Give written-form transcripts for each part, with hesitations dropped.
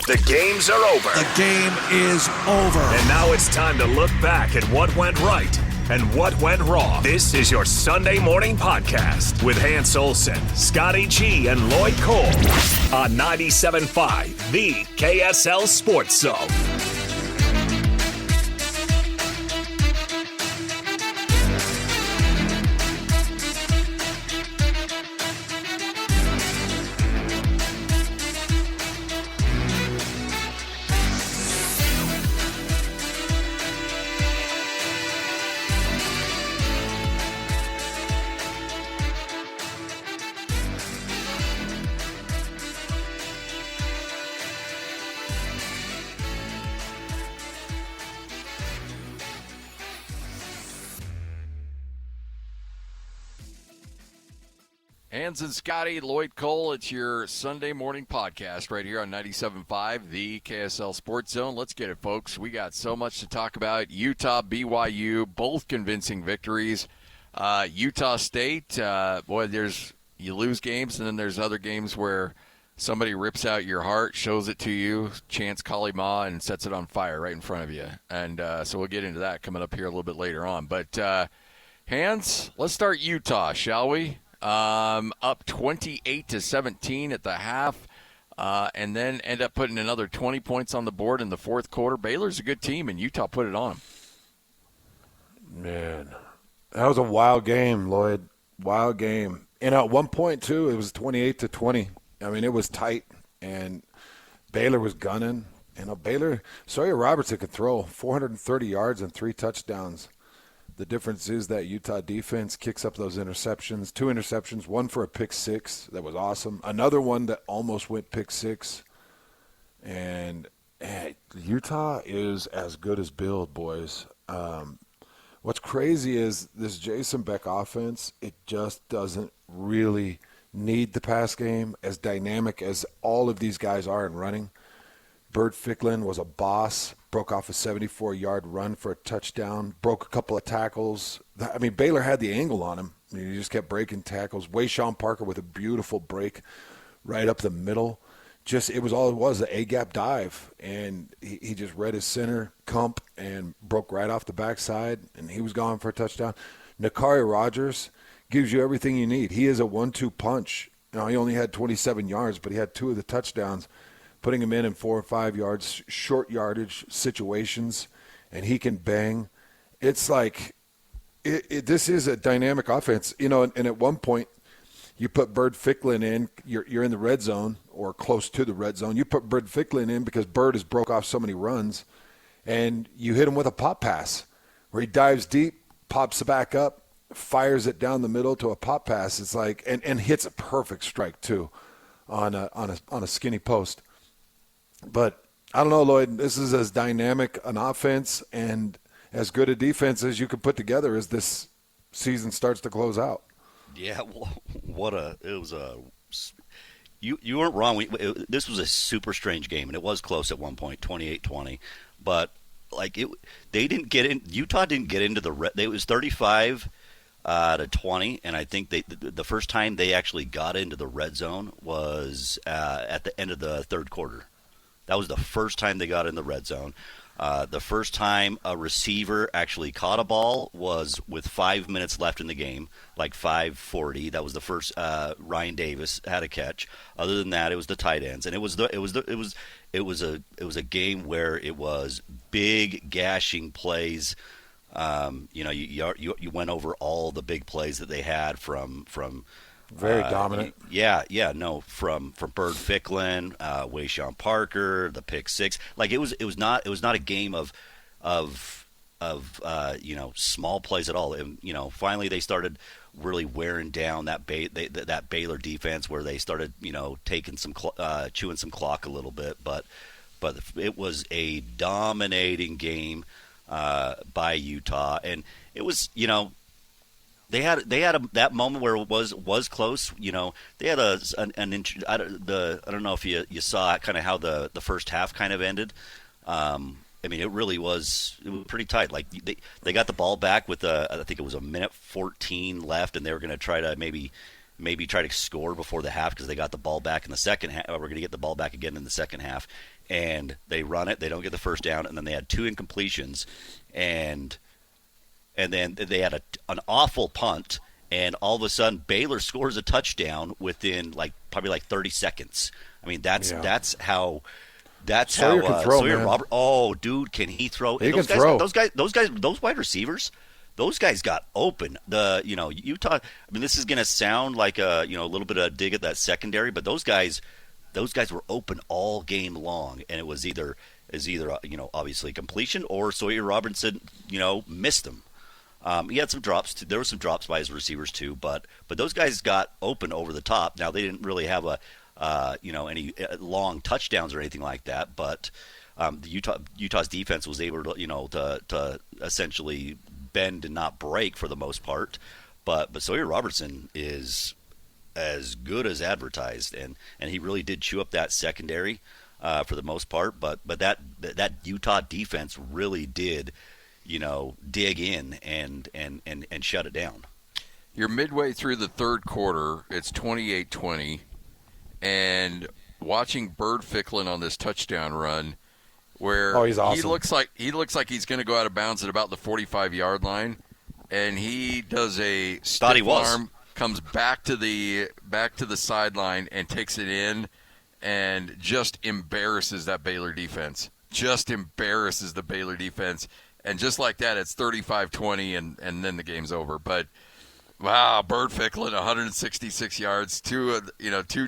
The games are over. The game is over. And now it's time to look back at what went right and what went wrong. This is your Sunday morning podcast with Hans Olsen, Scotty G, and Lloyd Cole on 97.5, the KSL Sports Zone. Hans and Scotty, Lloyd Cole, it's your Sunday morning podcast right here on 97.5, the KSL Sports Zone. Let's get it, folks. We got so much to talk about. Utah, BYU, both convincing victories. Utah State, you lose games, and then there's other games where somebody rips out your heart, shows it to you, chants Kali Ma, and sets it on fire right in front of you. And so we'll get into that coming up here a little bit later on. But, Hans, let's start Utah, shall we? Up 28-17 at the half, and then end up putting another 20 points on the board in the fourth quarter. Baylor's a good team, and Utah put it on them. Man, that was a wild game, Lloyd. Wild game. And at one point, too, it was 28-20. I mean, it was tight, and Baylor was gunning. Baylor, Sawyer Robertson could throw 430 yards and 3 touchdowns. The difference is that Utah defense kicks up those interceptions, 2 interceptions, one for a pick six. That was awesome. Another one that almost went pick six. And Utah is as good as billed, boys. What's crazy is this Jason Beck offense, it just doesn't really need the pass game, as dynamic as all of these guys are in running. Bert Ficklin was a boss, broke off a 74-yard run for a touchdown, broke a couple of tackles. I mean, Baylor had the angle on him. I mean, he just kept breaking tackles. Wayshawn Parker with a beautiful break right up the middle. It was, an A-gap dive. And he just read his center, Kump, and broke right off the backside, and he was gone for a touchdown. Nakari Rogers gives you everything you need. He is a 1-2 punch. He only had 27 yards, but he had 2 of the touchdowns, putting him in 4 or 5 yards, short yardage situations, and he can bang. It's like this is a dynamic offense, and at one point you put Bird Ficklin in, you're in the red zone or close to the red zone. You put Bird Ficklin in because Bird has broke off so many runs, and you hit him with a pop pass where he dives deep, pops it back up, fires it down the middle to a pop pass. It's like and hits a perfect strike too on a skinny post. But I don't know, Lloyd, this is as dynamic an offense and as good a defense as you could put together as this season starts to close out. Yeah, you weren't wrong. This was a super strange game, and it was close at one point, 28-20. But they didn't get in. Utah didn't get into the. It was 35 to 20, and I think the first time they actually got into the red zone was at the end of the third quarter. That was the first time they got in the red zone. The first time a receiver actually caught a ball was with 5 minutes left in the game, like 5:40. That was the first Ryan Davis had a catch. Other than that, it was the tight ends, and it was a game where it was big gashing plays. You went over all the big plays that they had from very dominant. From Bird Ficklin, Wayshawn Parker, the pick six. Like it was not a game of small plays at all. And, finally they started really wearing down that Baylor defense, where they started taking some chewing some clock a little bit. But it was a dominating game by Utah, and it was They had that moment where it was close. They had an inch. I don't know if you saw kind of how the first half kind of ended. It was pretty tight. Like they got the ball back with I think it was a minute 14 left, and they were going to try to maybe try to score before the half because they got the ball back in the second half. We're going to get the ball back again in the second half, and they run it. They don't get the first down, and then they had 2 incompletions, and then they had an awful punt, and all of a sudden Baylor scores a touchdown within probably 30 seconds. I mean, that's how. That's Sawyer how can throw, Sawyer man. Robert. Oh, dude, can he throw? He those can guys, throw. those wide receivers. Those guys got open. Utah. I mean, this is going to sound like a little bit of a dig at that secondary, but those guys were open all game long, and it was either obviously completion or Sawyer Robertson missed them. He had some drops. There were some drops by his receivers too, but those guys got open over the top. Now they didn't really have any long touchdowns or anything like that, but Utah's defense was able to essentially bend and not break for the most part. But Sawyer Robertson is as good as advertised, and he really did chew up that secondary for the most part. But that Utah defense really did dig in and shut it down. You're midway through the third quarter. It's 28-20, and watching Bird Ficklin on this touchdown run, where he's awesome. he looks like he's going to go out of bounds at about the 45-yard line, and he does a stiff arm, comes back to the sideline and takes it in, and just embarrasses that Baylor defense. And just like that, it's 35-20, and then the game's over. But wow, Bird Ficklin, 166 yards, two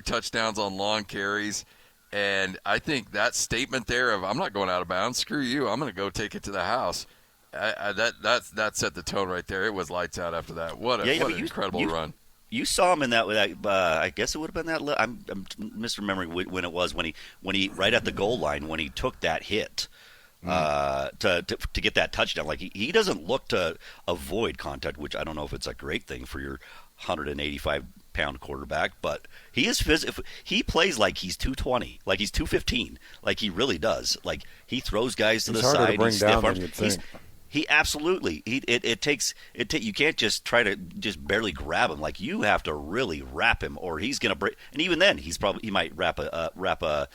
touchdowns on long carries. And I think that statement there of I'm not going out of bounds, screw you, I'm going to go take it to the house. That set the tone right there. It was lights out after that. What an incredible run. You saw him in that. I guess it would have been that. I'm misremembering when it was when he right at the goal line when he took that hit to get that touchdown. Like he doesn't look to avoid contact, which I don't know if it's a great thing for your 185-pound quarterback, but he is physical. He plays like he's 220, like he's 215, like he really does. Like he throws guys to the harder side. to bring He's down stiff than arms. you'd think. He absolutely. It takes. You can't just try to just barely grab him. Like you have to really wrap him, or he's gonna break. And even then, he might wrap a.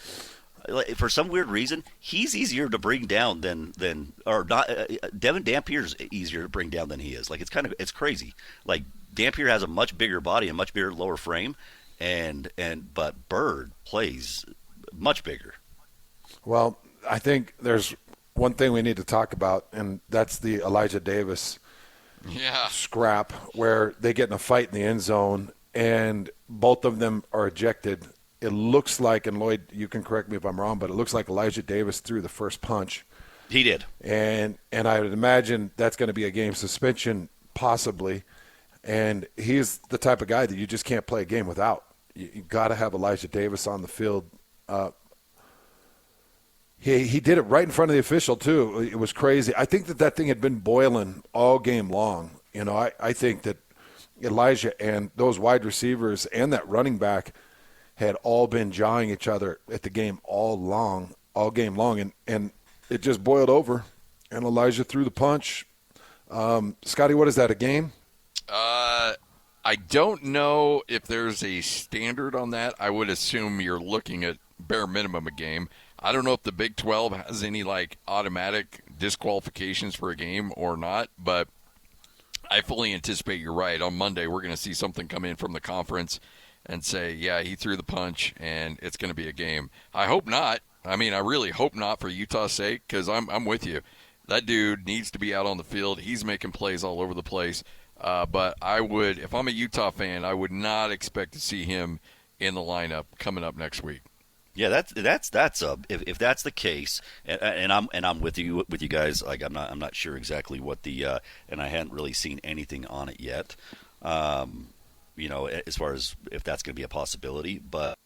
For some weird reason, he's easier to bring down than Devin Dampier's easier to bring down than he is. Like it's crazy. Like Dampier has a much bigger body and much bigger lower frame, but Bird plays much bigger. Well, I think there's one thing we need to talk about, and that's the Elijah Davis scrap where they get in a fight in the end zone, and both of them are ejected. It looks like, and Lloyd, you can correct me if I'm wrong, but it looks like Elijah Davis threw the first punch. He did. And I would imagine that's going to be a game suspension, possibly. And he's the type of guy that you just can't play a game without. You got to have Elijah Davis on the field. He did it right in front of the official, too. It was crazy. I think that thing had been boiling all game long. I think that Elijah and those wide receivers and that running back had all been jawing each other at the game all game long. And it just boiled over, and Elijah threw the punch. Scotty, what is that, a game? I don't know if there's a standard on that. I would assume you're looking at bare minimum a game. I don't know if the Big 12 has any automatic disqualifications for a game or not, but I fully anticipate you're right. On Monday, we're going to see something come in from the conference and say, yeah, he threw the punch and it's going to be a game. I hope not. I really hope not for Utah's sake, because I'm with you. That dude needs to be out on the field. He's making plays all over the place. But I would, if I'm a Utah fan, I would not expect to see him in the lineup coming up next week. Yeah, that's if that's the case, and I'm with you guys. Like I'm not sure exactly what the and I hadn't really seen anything on it yet. As far as if that's going to be a possibility, but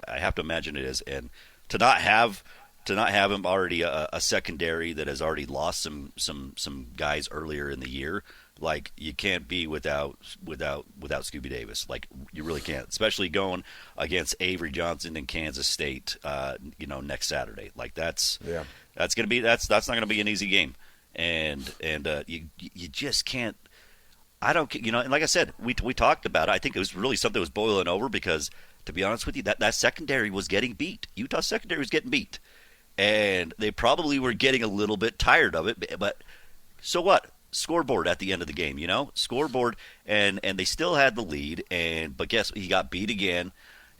I have to imagine it is. And to not have him already a secondary that has already lost some guys earlier in the year. Like you can't be without Scooby Davis. Like you really can't, especially going against Avery Johnson in Kansas State. Next Saturday. Like that's not going to be an easy game, and you just can't. I don't. And like I said, we talked about it. I think it was really something that was boiling over because, to be honest with you, that secondary was getting beat. Utah secondary was getting beat, and they probably were getting a little bit tired of it. But so what? Scoreboard at the end of the game, scoreboard, and they still had the lead. But guess he got beat again,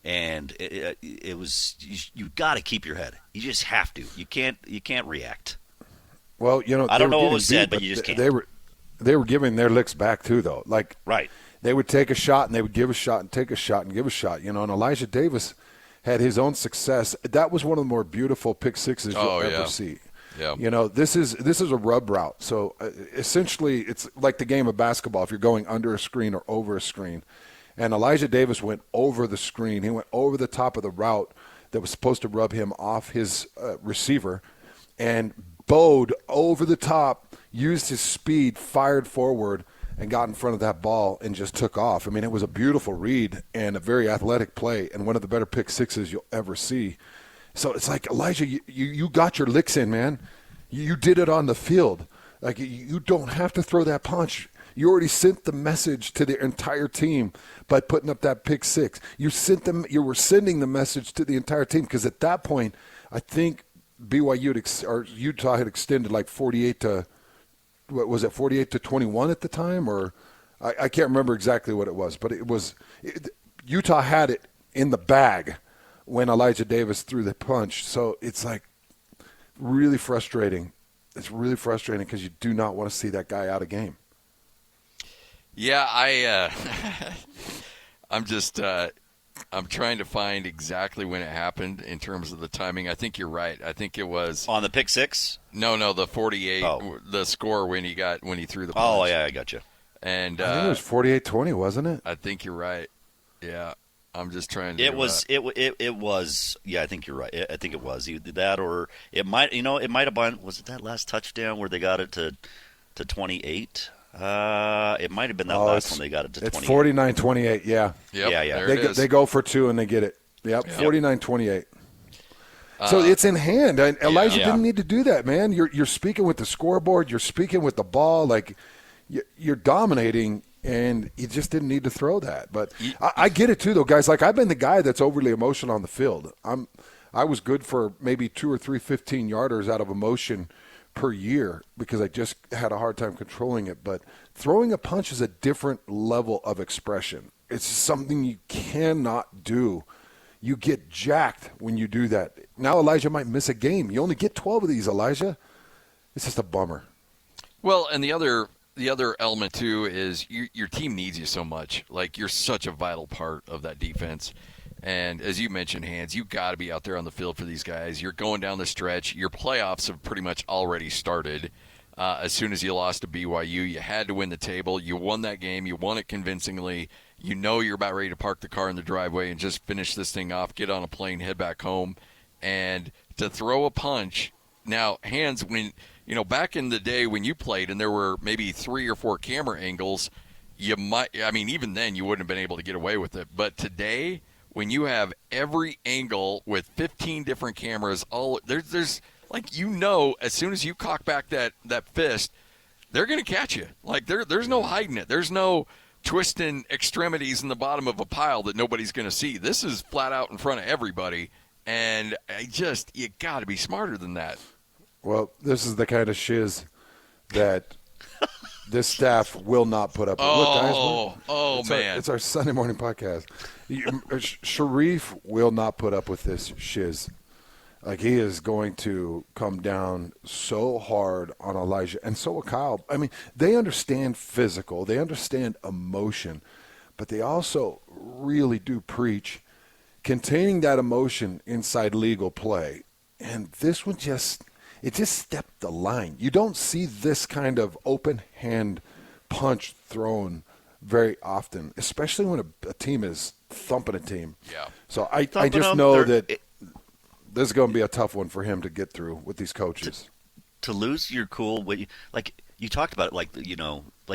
and it was you got to keep your head. You just have to. You can't react. Well, I don't know what was said, but you just can't. They were giving their licks back too, though. Like right. They would take a shot and they would give a shot and take a shot and give a shot. And Elijah Davis had his own success. That was one of the more beautiful pick sixes you'll ever see. Yeah. This is a rub route. So essentially, it's like the game of basketball. If you're going under a screen or over a screen, and Elijah Davis went over the screen. He went over the top of the route that was supposed to rub him off his receiver, and bowed over the top, used his speed, fired forward, and got in front of that ball and just took off. I mean, it was a beautiful read and a very athletic play and one of the better pick sixes you'll ever see. So it's like, Elijah, you got your licks in, man. You did it on the field. Like, you don't have to throw that punch. You already sent the message to the entire team by putting up that pick six. You were sending the message to the entire team, because at that point, I think or Utah had extended like 48 to 21 at the time, or I can't remember exactly what it was, but Utah had it in the bag when Elijah Davis threw the punch. So it's like really frustrating. It's really frustrating because you do not want to see that guy out of game. Yeah, I'm trying to find exactly when it happened in terms of the timing. I think you're right. I think it was on the pick six. No, the 48. Oh. The score when he threw the punch. Oh yeah, I got you. And I think it was 48-20, wasn't it? I think you're right. Yeah, I'm just trying to. It was. Yeah, I think you're right. I think it was either that, or it might. It might have been. Was it that last touchdown where they got it to 28? It might have been that last one they got it to 28. It's 49-28, yeah. Yep, yeah. They go for two and they get it. Yep. 49-28. So it's in hand. And Elijah didn't need to do that, man. You're speaking with the scoreboard. You're speaking with the ball. Like, you're dominating, and you just didn't need to throw that. But I get it too, though, guys. Like, I've been the guy that's overly emotional on the field. I was good for maybe 2 or 3 15-yarders out of emotion per year because I just had a hard time controlling it. But throwing a punch is a different level of expression. It's something you cannot do. You get jacked when you do that. Now Elijah might miss a game. You only get 12 of these, Elijah. It's just a bummer. Well, and the other element too is your team needs you so much. Like, you're such a vital part of that defense. And as you mentioned, Hans, you got to be out there on the field for these guys. You're going down the stretch. Your playoffs have pretty much already started. As soon as you lost to BYU, you had to win the table. You won that game. You won it convincingly. You know you're about ready to park the car in the driveway and just finish this thing off, get on a plane, head back home. And to throw a punch. Now, Hans, when back in the day when you played and there were maybe 3 or 4 camera angles, even then you wouldn't have been able to get away with it. But today, when you have every angle with 15 different cameras, there's like, as soon as you cock back that fist, they're going to catch you. Like, there's no hiding it. There's no twisting extremities in the bottom of a pile that nobody's going to see. This is flat out in front of everybody, and you got to be smarter than that. Well, this is the kind of shiz that this staff will not put up with. Look, guys, it's our Sunday morning podcast. Sharif will not put up with this shiz. Like, he is going to come down so hard on Elijah, and so will Kyle. I mean, they understand physical, they understand emotion, but they also really do preach containing that emotion inside legal play. And this one just stepped the line. You don't see this kind of open hand punch thrown very often, especially when a team is thumping a team. Yeah. So I just know that this is going to be a tough one for him to get through with these coaches. To lose your cool, like you talked about it, like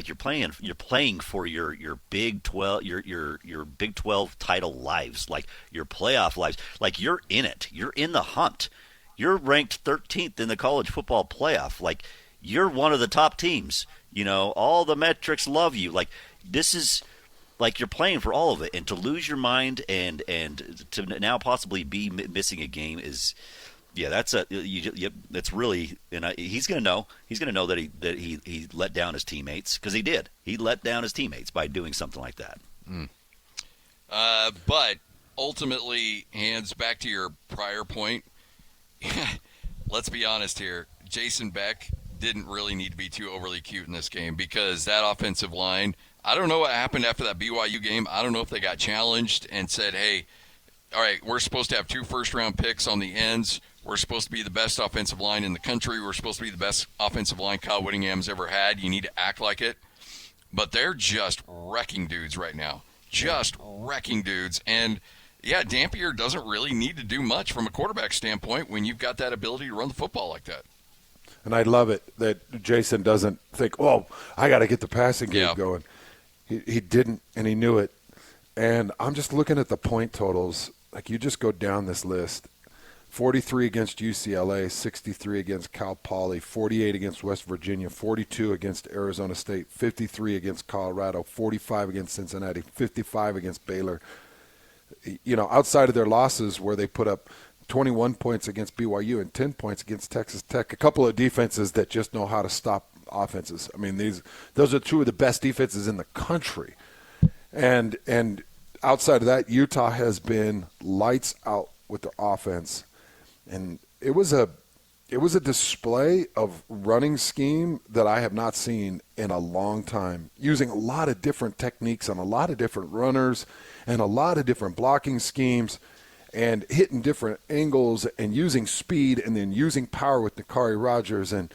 you're playing for your Big 12, your Big 12 title lives, like your playoff lives, like you're in it, you're in the hunt, you're ranked 13th in the college football playoff, like you're one of the top teams, all the metrics love you, like this is. Like, you're playing for all of it, and to lose your mind and to now possibly be missing a game is Yeah, that's really, and he's going to know. He's going to know that he let down his teammates, because he did. He let down his teammates by doing something like that. But ultimately, hands back to your prior point. Let's be honest here. Jason Beck didn't really need to be too overly cute in this game, because that offensive line, I don't know what happened after that BYU game. I don't know if they got challenged and said, hey, all right, we're supposed to have 2 first-round picks on the ends. We're supposed to be the best offensive line in the country. We're supposed to be the best offensive line Kyle Whittingham's ever had. You need to act like it. But they're just wrecking dudes right now. Just wrecking dudes. And, yeah, Dampier doesn't really need to do much from a quarterback standpoint when you've got that ability to run the football like that. And I love it that Jason doesn't think, oh, I got to get the passing game going. He didn't, and he knew it. And I'm just looking at the point totals. Like, you just go down this list. 43 against UCLA, 63 against Cal Poly, 48 against West Virginia, 42 against Arizona State, 53 against Colorado, 45 against Cincinnati, 55 against Baylor. You know, outside of their losses where they put up 21 points against BYU and 10 points against Texas Tech, a couple of defenses that just know how to stop offenses. I mean, those are 2 of the best defenses in the country. And outside of that, Utah has been lights out with their offense. And it was a display of running scheme that I have not seen in a long time, using a lot of different techniques on a lot of different runners and a lot of different blocking schemes and hitting different angles and using speed and then using power with Nakari Rogers. And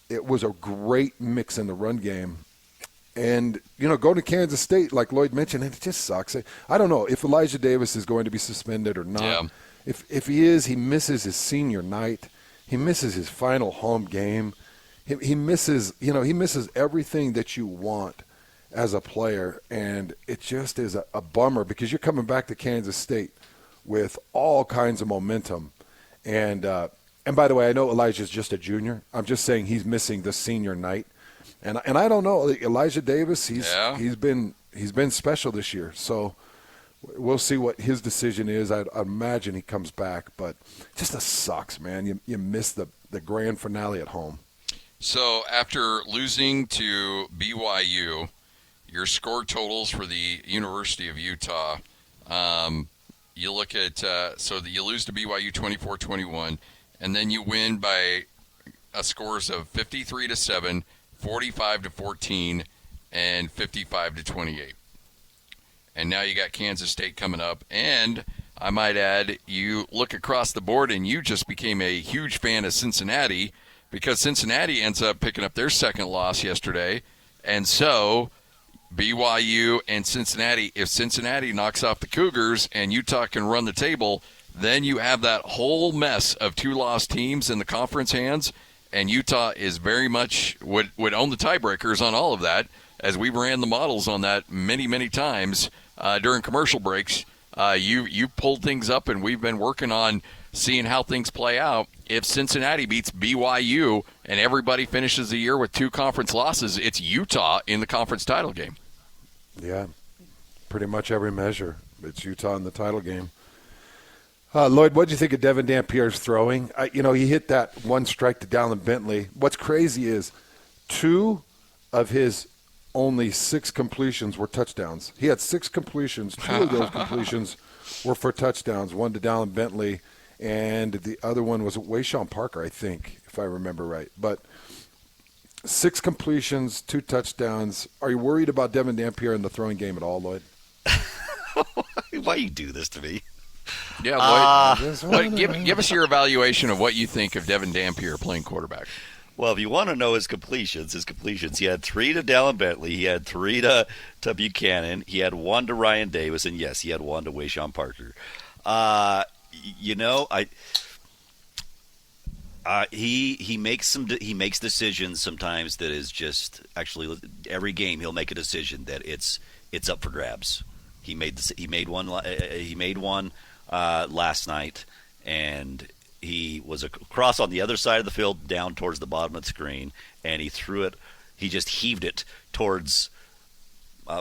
it was a great mix in the run game. And, you know, go to Kansas State, like Lloyd mentioned, and it just sucks. I don't know if Elijah Davis is going to be suspended or not. Yeah. If he is, he misses his senior night. He misses his final home game. He misses everything that you want as a player, and it just is a bummer, because you're coming back to Kansas State with all kinds of momentum. And by the way, I know Elijah's just a junior. I'm just saying he's missing the senior night. And I don't know, Elijah Davis, he's been special this year. So we'll see what his decision is. I imagine he comes back, but just sucks, man. You miss the grand finale at home. So after losing to BYU, your score totals for the University of Utah, you look at so that you lose to BYU 24-21, and then you win by scores of 53-7, 45-14, and 55-28. And now you got Kansas State coming up. And I might add, you look across the board and you just became a huge fan of Cincinnati, because Cincinnati ends up picking up their second loss yesterday. And so BYU and Cincinnati, if Cincinnati knocks off the Cougars and Utah can run the table, then you have that whole mess of 2 lost teams in the conference hands. And Utah is very much would own the tiebreakers on all of that, as we ran the models on that many, many times during commercial breaks. You pulled things up, and we've been working on seeing how things play out. If Cincinnati beats BYU and everybody finishes the year with 2 conference losses, it's Utah in the conference title game. Yeah, pretty much every measure. It's Utah in the title game. Lloyd, what did you think of Devin Dampier's throwing? He hit that one strike to Dallin Bentley. What's crazy is 2 of his only 6 completions were touchdowns. He had 6 completions. 2 of those completions were for touchdowns, one to Dallin Bentley, and the other one was Wayshawn Parker, I think, if I remember right. But 6 completions, 2 touchdowns. Are you worried about Devin Dampier in the throwing game at all, Lloyd? Why you do this to me? Yeah, Lloyd, give us your evaluation of what you think of Devin Dampier playing quarterback. Well, if you want to know his completions, he had 3 to Dallin Bentley, he had 3 to Buchanan, he had 1 to Ryan Davis, and yes, he had 1 to Wayshawn Parker. He makes decisions sometimes that is just, actually every game he'll make a decision that it's up for grabs. He made one last night, and he was across on the other side of the field, down towards the bottom of the screen, and he threw it. He just heaved it towards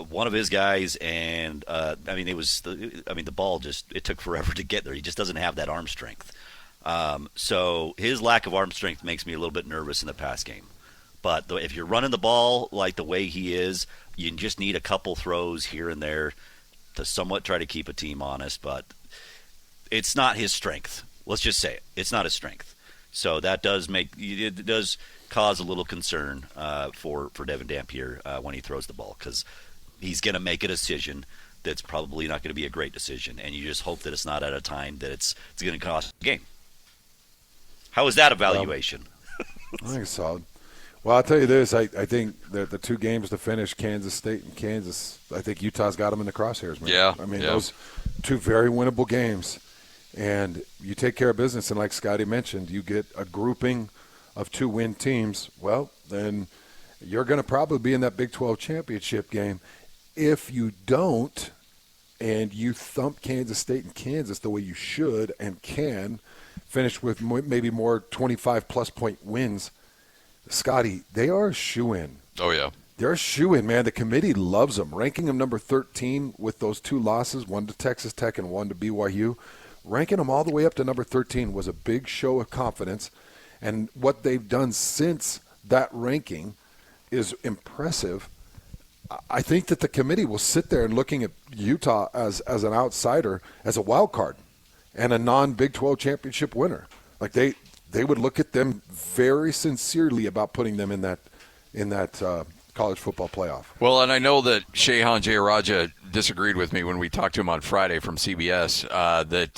one of his guys, and the ball it took forever to get there. He just doesn't have that arm strength. So his lack of arm strength makes me a little bit nervous in the pass game. But if you're running the ball like the way he is, you just need a couple throws here and there to somewhat try to keep a team honest. But it's not his strength. Let's just say it. It's not his strength. So that does cause a little concern for Devin Dampier when he throws the ball, because he's going to make a decision that's probably not going to be a great decision, and you just hope that it's not at a time that it's going to cost the game. How is that evaluation? I think it's solid. Well, I'll tell you this. I think that the two games to finish, Kansas State and Kansas, I think Utah's got them in the crosshairs, man. Yeah. I mean, those two very winnable games. And you take care of business, and like Scotty mentioned, you get a grouping of 2-win teams. Well, then you're going to probably be in that Big 12 championship game. If you don't, and you thump Kansas State and Kansas the way you should and can, finish with maybe more 25-plus point wins, Scotty, they are a shoo-in. Oh, yeah. They're a shoo-in, man. The committee loves them. Ranking them number 13 with those two losses, one to Texas Tech and one to BYU. Ranking them all the way up to number 13 was a big show of confidence. And what they've done since that ranking is impressive. I think that the committee will sit there and looking at Utah as an outsider, as a wild card, and a non-Big 12 championship winner. Like they would look at them very sincerely about putting them in that college football playoff. Well, and I know that Shehan Jayaraja disagreed with me when we talked to him on Friday from CBS that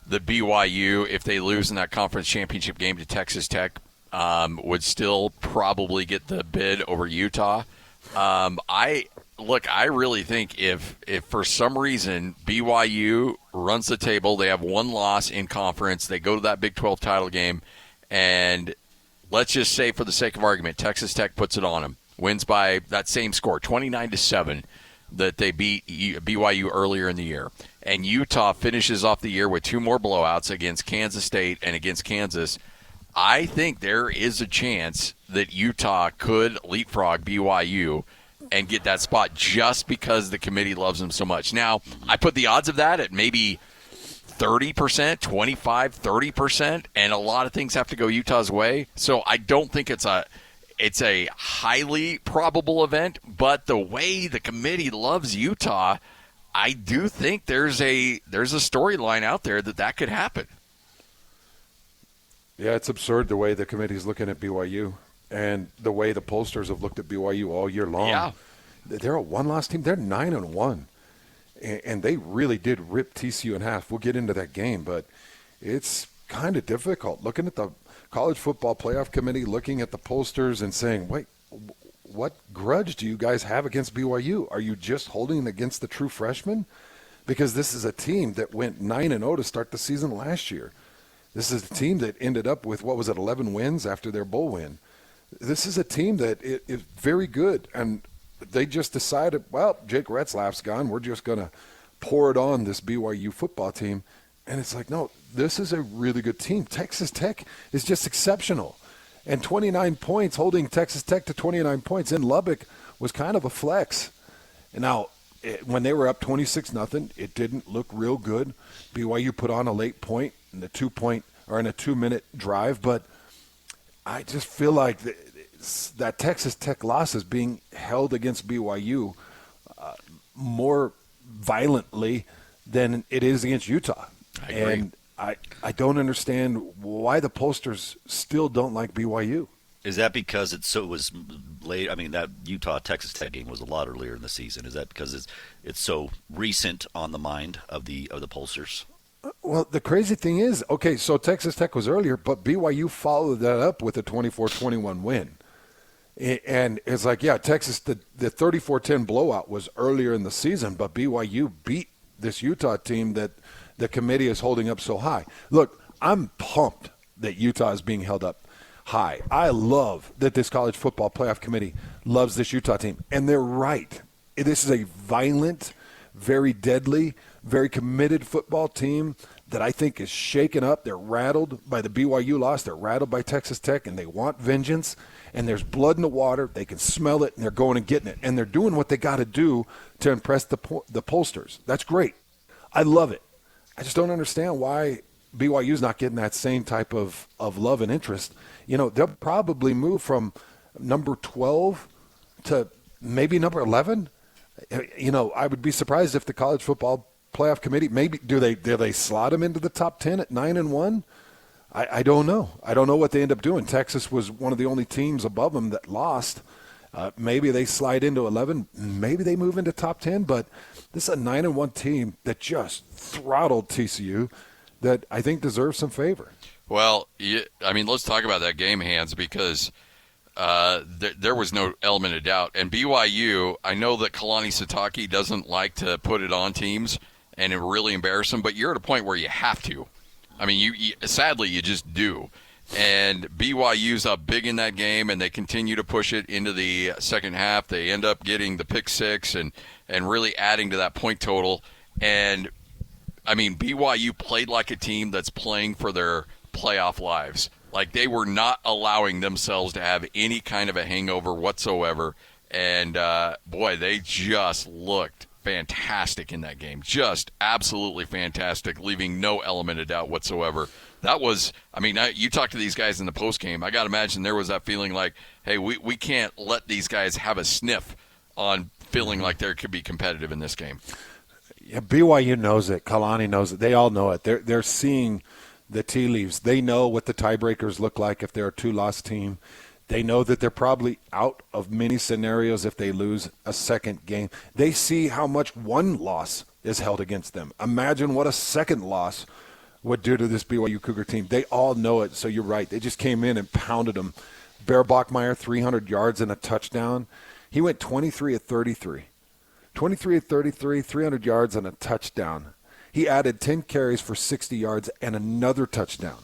the BYU, if they lose in that conference championship game to Texas Tech, would still probably get the bid over Utah. I really think if for some reason BYU runs the table, they have one loss in conference, they go to that Big 12 title game, and let's just say for the sake of argument, Texas Tech puts it on them, wins by that same score, 29-7, that they beat BYU earlier in the year, and Utah finishes off the year with two more blowouts against Kansas State and against Kansas. I think there is a chance that Utah could leapfrog BYU and get that spot just because the committee loves them so much. Now, I put the odds of that at maybe 30%, 25, 30%, and a lot of things have to go Utah's way. So I don't think it's a highly probable event, but the way the committee loves Utah, I do think there's a storyline out there that could happen. Yeah, it's absurd the way the committee's looking at BYU and the way the pollsters have looked at BYU all year long. Yeah. They're a one-loss team. They're 9-1, and they really did rip TCU in half. We'll get into that game, but it's kind of difficult looking at the College Football Playoff Committee, looking at the pollsters and saying, wait, what grudge do you guys have against BYU? Are you just holding it against the true freshmen? Because this is a team that went 9-0 to start the season last year. This is a team that ended up with, 11 wins after their bowl win. This is a team that is very good, and they just decided, well, Jake Retzlaff's gone. We're just going to pour it on this BYU football team. And it's like, no, this is a really good team. Texas Tech is just exceptional. And 29 points, holding Texas Tech to 29 points in Lubbock was kind of a flex. And now, when they were up 26-0, it didn't look real good. BYU put on a late point in the 2-minute drive, but I just feel like that Texas Tech loss is being held against BYU more violently than it is against Utah. I agree. And I don't understand why the pollsters still don't like BYU. Is that because it was late? I mean, that Utah-Texas Tech game was a lot earlier in the season. Is that because it's so recent on the mind of the pollsters? Well, the crazy thing is, okay, so Texas Tech was earlier, but BYU followed that up with a 24-21 win. And it's like, yeah, Texas, the 34-10 blowout was earlier in the season, but BYU beat this Utah team that the committee is holding up so high. Look, I'm pumped that Utah is being held up high. I love that this college football playoff committee loves this Utah team, and they're right. This is a violent, very deadly, very committed football team that I think is shaken up. They're rattled by the BYU loss. They're rattled by Texas Tech, and they want vengeance. And there's blood in the water. They can smell it, and they're going and getting it. And they're doing what they got to do to impress the pollsters. That's great. I love it. I just don't understand why BYU's not getting that same type of love and interest. They'll probably move from number 12 to maybe number 11. I would be surprised if the college football playoff committee, maybe do they slot them into the top 10 at 9-1? I don't know. I don't know what they end up doing. Texas was one of the only teams above them that lost. Maybe they slide into 11. Maybe they move into top 10. But this is a 9-1 team that just throttled TCU that I think deserves some favor. Well, let's talk about that game, Hans, because there was no element of doubt. And BYU, I know that Kalani Sitake doesn't like to put it on teams and it really embarrass them, but you're at a point where you have to. I mean, you sadly, you just do. And BYU's up big in that game, and they continue to push it into the second half. They end up getting the pick six and really adding to that point total. And, BYU played like a team that's playing for their playoff lives. Like, they were not allowing themselves to have any kind of a hangover whatsoever. And, they just looked fantastic in that game. Just absolutely fantastic, leaving no element of doubt whatsoever. That was, you talk to these guys in the postgame, I got to imagine there was that feeling like, hey, we can't let these guys have a sniff on feeling like they could be competitive in this game. Yeah, BYU knows it. Kalani knows it. They all know it. They're seeing the tea leaves. They know what the tiebreakers look like if they're a two-loss team. They know that they're probably out of many scenarios if they lose a second game. They see how much one loss is held against them. Imagine what a second loss would do to this BYU Cougar team. They all know it, so you're right. They just came in and pounded them. Bear Bachmeier, 300 yards and a touchdown. He went 23 of 33. 23 of 33, 300 yards and a touchdown. He added 10 carries for 60 yards and another touchdown.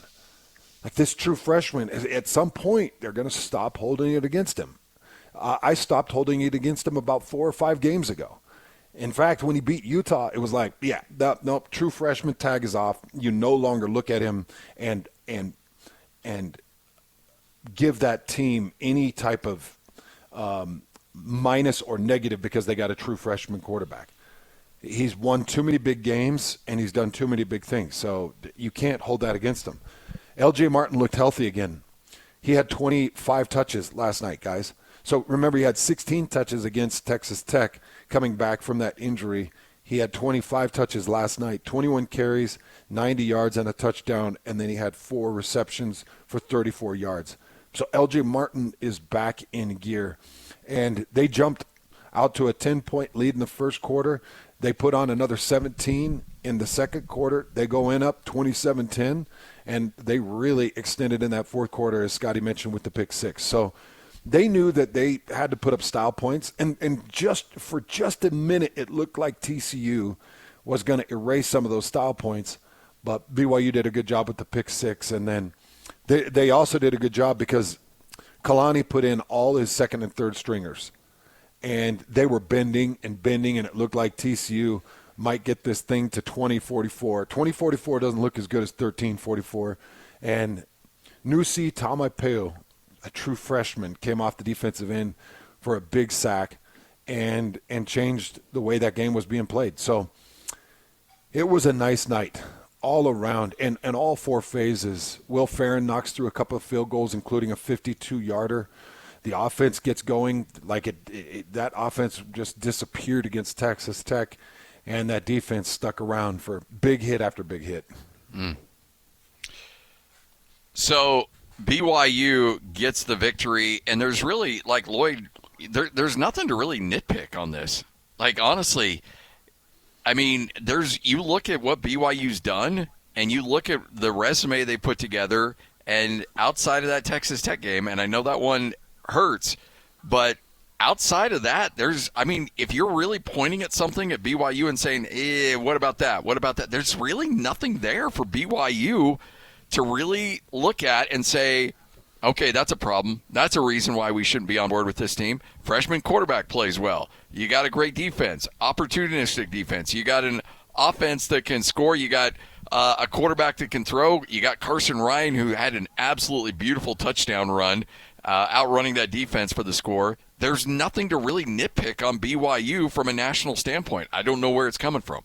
Like, this true freshman, at some point, they're going to stop holding it against him. I stopped holding it against him about 4 or 5 games ago. In fact, when he beat Utah, it was like, nope, true freshman tag is off. You no longer look at him and give that team any type of minus or negative because they got a true freshman quarterback. He's won too many big games, and he's done too many big things. So you can't hold that against him. L.J. Martin looked healthy again. He had 25 touches last night, guys. So remember, he had 16 touches against Texas Tech coming back from that injury. He had 25 touches last night, 21 carries, 90 yards, and a touchdown, and then he had 4 receptions for 34 yards. So L.J. Martin is back in gear. And they jumped out to a 10-point lead in the first quarter. They put on another 17 in the second quarter. They go in up 27-10. And they really extended in that fourth quarter, as Scotty mentioned, with the pick six. So they knew that they had to put up style points. And for just a minute, it looked like TCU was going to erase some of those style points. But BYU did a good job with the pick six. And then they also did a good job because Kalani put in all his second and third stringers. And they were bending, and it looked like TCU might get this thing to 20-44. 20-44 doesn't look as good as 13-44. And Nusi Taumapeu, a true freshman, came off the defensive end for a big sack and changed the way that game was being played. So it was a nice night all around and all 4 phases. Will Farron knocks through a couple of field goals, including a 52-yarder. The offense gets going. That offense just disappeared against Texas Tech. And that defense stuck around for big hit after big hit. So BYU gets the victory, and there's really, like Lloyd, there's nothing to really nitpick on this. Like, honestly, you look at what BYU's done, and you look at the resume they put together, and outside of that Texas Tech game, and I know that one hurts, but outside of that, if you're really pointing at something at BYU and saying, what about that? What about that? There's really nothing there for BYU to really look at and say, okay, that's a problem. That's a reason why we shouldn't be on board with this team. Freshman quarterback plays well. You got a great defense, opportunistic defense. You got an offense that can score. You got a quarterback that can throw. You got Carson Ryan, who had an absolutely beautiful touchdown run, outrunning that defense for the score. There's nothing to really nitpick on BYU from a national standpoint. I don't know where it's coming from.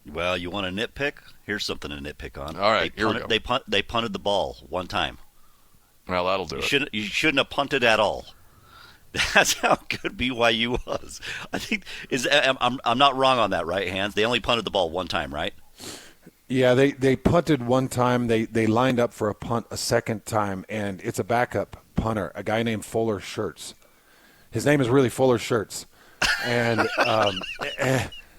Well, you want a nitpick? Here's something to nitpick on. All right, here we go. They punted the ball one time. Well, that'll do it. You shouldn't have punted at all. That's how good BYU was. I think I'm not wrong on that, right, Hans? They only punted the ball one time, right? Yeah, they punted one time. They lined up for a punt a second time, and it's a backup punter, a guy named Fuller Shirts. His name is really Fuller Shirts, and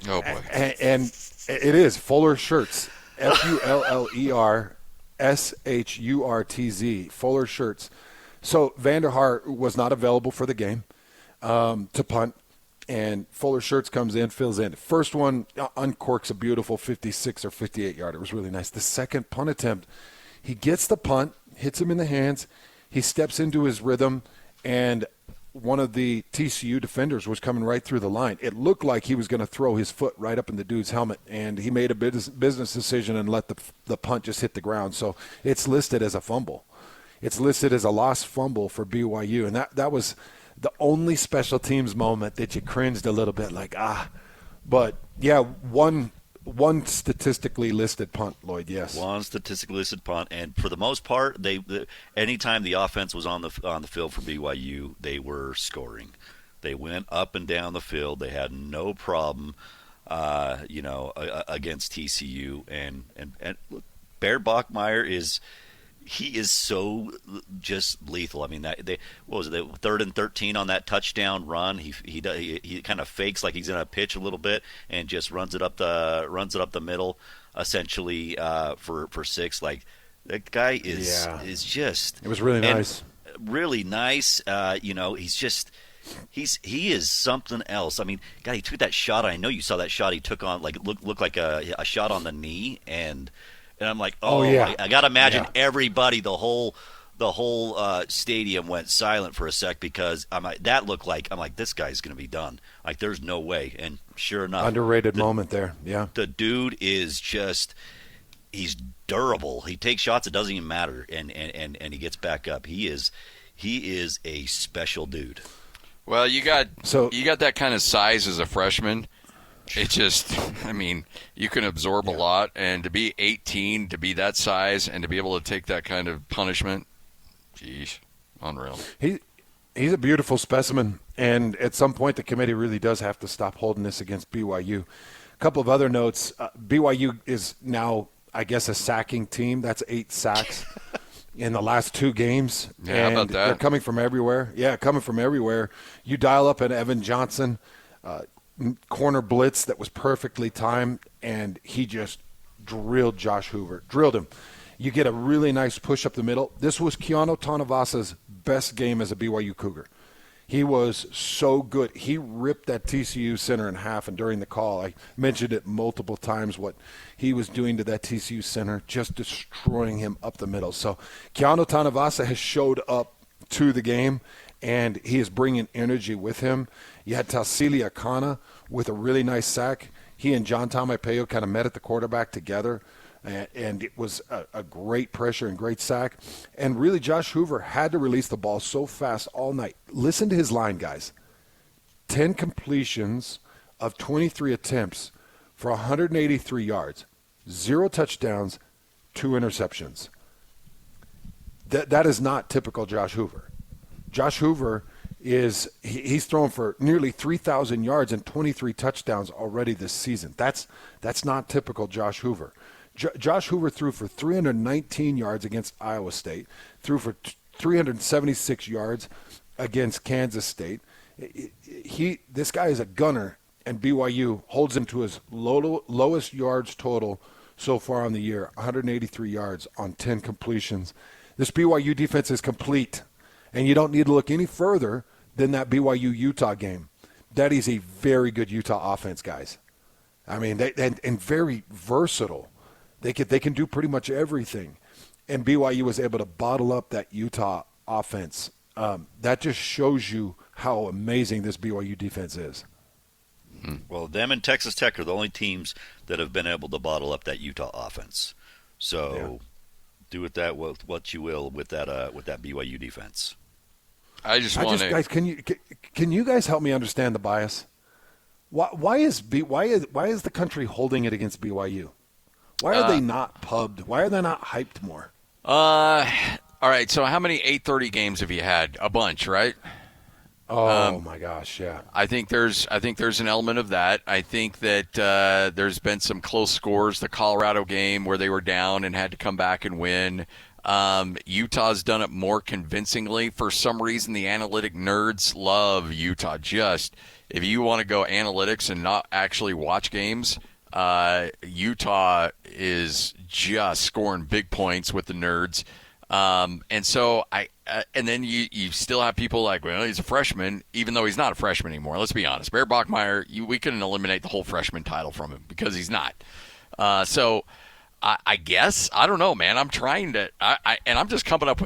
Oh boy. and it is Fuller Shirts, FULLERSHURTZ, Fuller Shirts. So Vanderhart was not available for the game to punt, and Fuller Shirts comes in, fills in. First one uncorks a beautiful 56 or 58 yard. It was really nice. The second punt attempt, he gets the punt, hits him in the hands. He steps into his rhythm, and one of the TCU defenders was coming right through the line. It looked like he was going to throw his foot right up in the dude's helmet, and he made a business decision and let the punt just hit the ground. So it's listed as a fumble. It's listed as a lost fumble for BYU, and that was the only special teams moment that you cringed a little bit, like, But, yeah, one statistically listed punt, Lloyd, yes. One statistically listed punt, and for the most part, anytime the offense was on the field for BYU, they were scoring. They went up and down the field. They had no problem, against TCU. And look, Bear Bachmeier is so just lethal. I mean, what was it? 3rd and 13 on that touchdown run. He kind of fakes like he's going to pitch a little bit and just runs it up the middle, essentially for 6. Like, that guy is just. It was really nice. Really nice. He is something else. I mean, God, he took that shot. I know you saw that shot he took on, like, looked like a shot on the knee, and I'm like, yeah. I got to imagine everybody, the whole stadium went silent for a sec, because that looked like, this guy's going to be done. Like, there's no way. And sure enough, underrated moment there. Yeah, the dude is just, he's durable. He takes shots, it doesn't even matter, and he gets back up. He is a special dude. Well, you got that kind of size as a freshman. It just, I mean, you can absorb a lot, and to be 18, to be that size, and to be able to take that kind of punishment, geez, unreal. He's a beautiful specimen, and at some point the committee really does have to stop holding this against BYU. A couple of other notes. BYU is now, I guess, a sacking team. That's 8 sacks in the last 2 games. Yeah, how about that? They're coming from everywhere. Yeah, coming from everywhere. You dial up an Evan Johnson corner blitz that was perfectly timed, and he just drilled Josh Hoover. Drilled him. You get a really nice push up the middle. This was Keanu Tanavasa's best game as a BYU Cougar. He was so good. He ripped that TCU center in half, and during the call, I mentioned it multiple times, what he was doing to that TCU center, just destroying him up the middle. So Keanu Tanavasa has showed up to the game, and he is bringing energy with him. You had Tausili Akana with a really nice sack. He and John Taumapeo kind of met at the quarterback together, and it was a great pressure and great sack. And really, Josh Hoover had to release the ball so fast all night. Listen to his line, guys. 10 completions of 23 attempts for 183 yards, 0 touchdowns, 2 interceptions. That is not typical Josh Hoover. Josh Hoover he's thrown for nearly 3,000 yards and 23 touchdowns already this season. That's not typical Josh Hoover. Josh Hoover threw for 319 yards against Iowa State, threw for 376 yards against Kansas State. This guy is a gunner, and BYU holds him to his lowest yards total so far on the year, 183 yards on 10 completions. This BYU defense is complete, and you don't need to look any further than that BYU-Utah game. That is a very good Utah offense, guys. I mean, and very versatile. They can do pretty much everything. And BYU was able to bottle up that Utah offense. That just shows you how amazing this BYU defense is. Well, them and Texas Tech are the only teams that have been able to bottle up that Utah offense. So do with that what you will with that BYU defense. I just want to, guys. Can you guys help me understand the bias? Why is the country holding it against BYU? Why are they not pubbed? Why are they not hyped more? All right. So how many 8:30 games have you had? A bunch, right? Oh my gosh, yeah. I think there's an element of that. I think that there's been some close scores. The Colorado game where they were down and had to come back and win. Utah's done it more convincingly. For some reason, the analytic nerds love Utah. Just if you want to go analytics and not actually watch games, Utah is just scoring big points with the nerds. And so and then you still have people like, well, he's a freshman, even though he's not a freshman anymore. Let's be honest. Bear Bachmeier, we couldn't eliminate the whole freshman title from him because he's not. So I guess, I don't know, man. I'm trying to, and I'm just coming up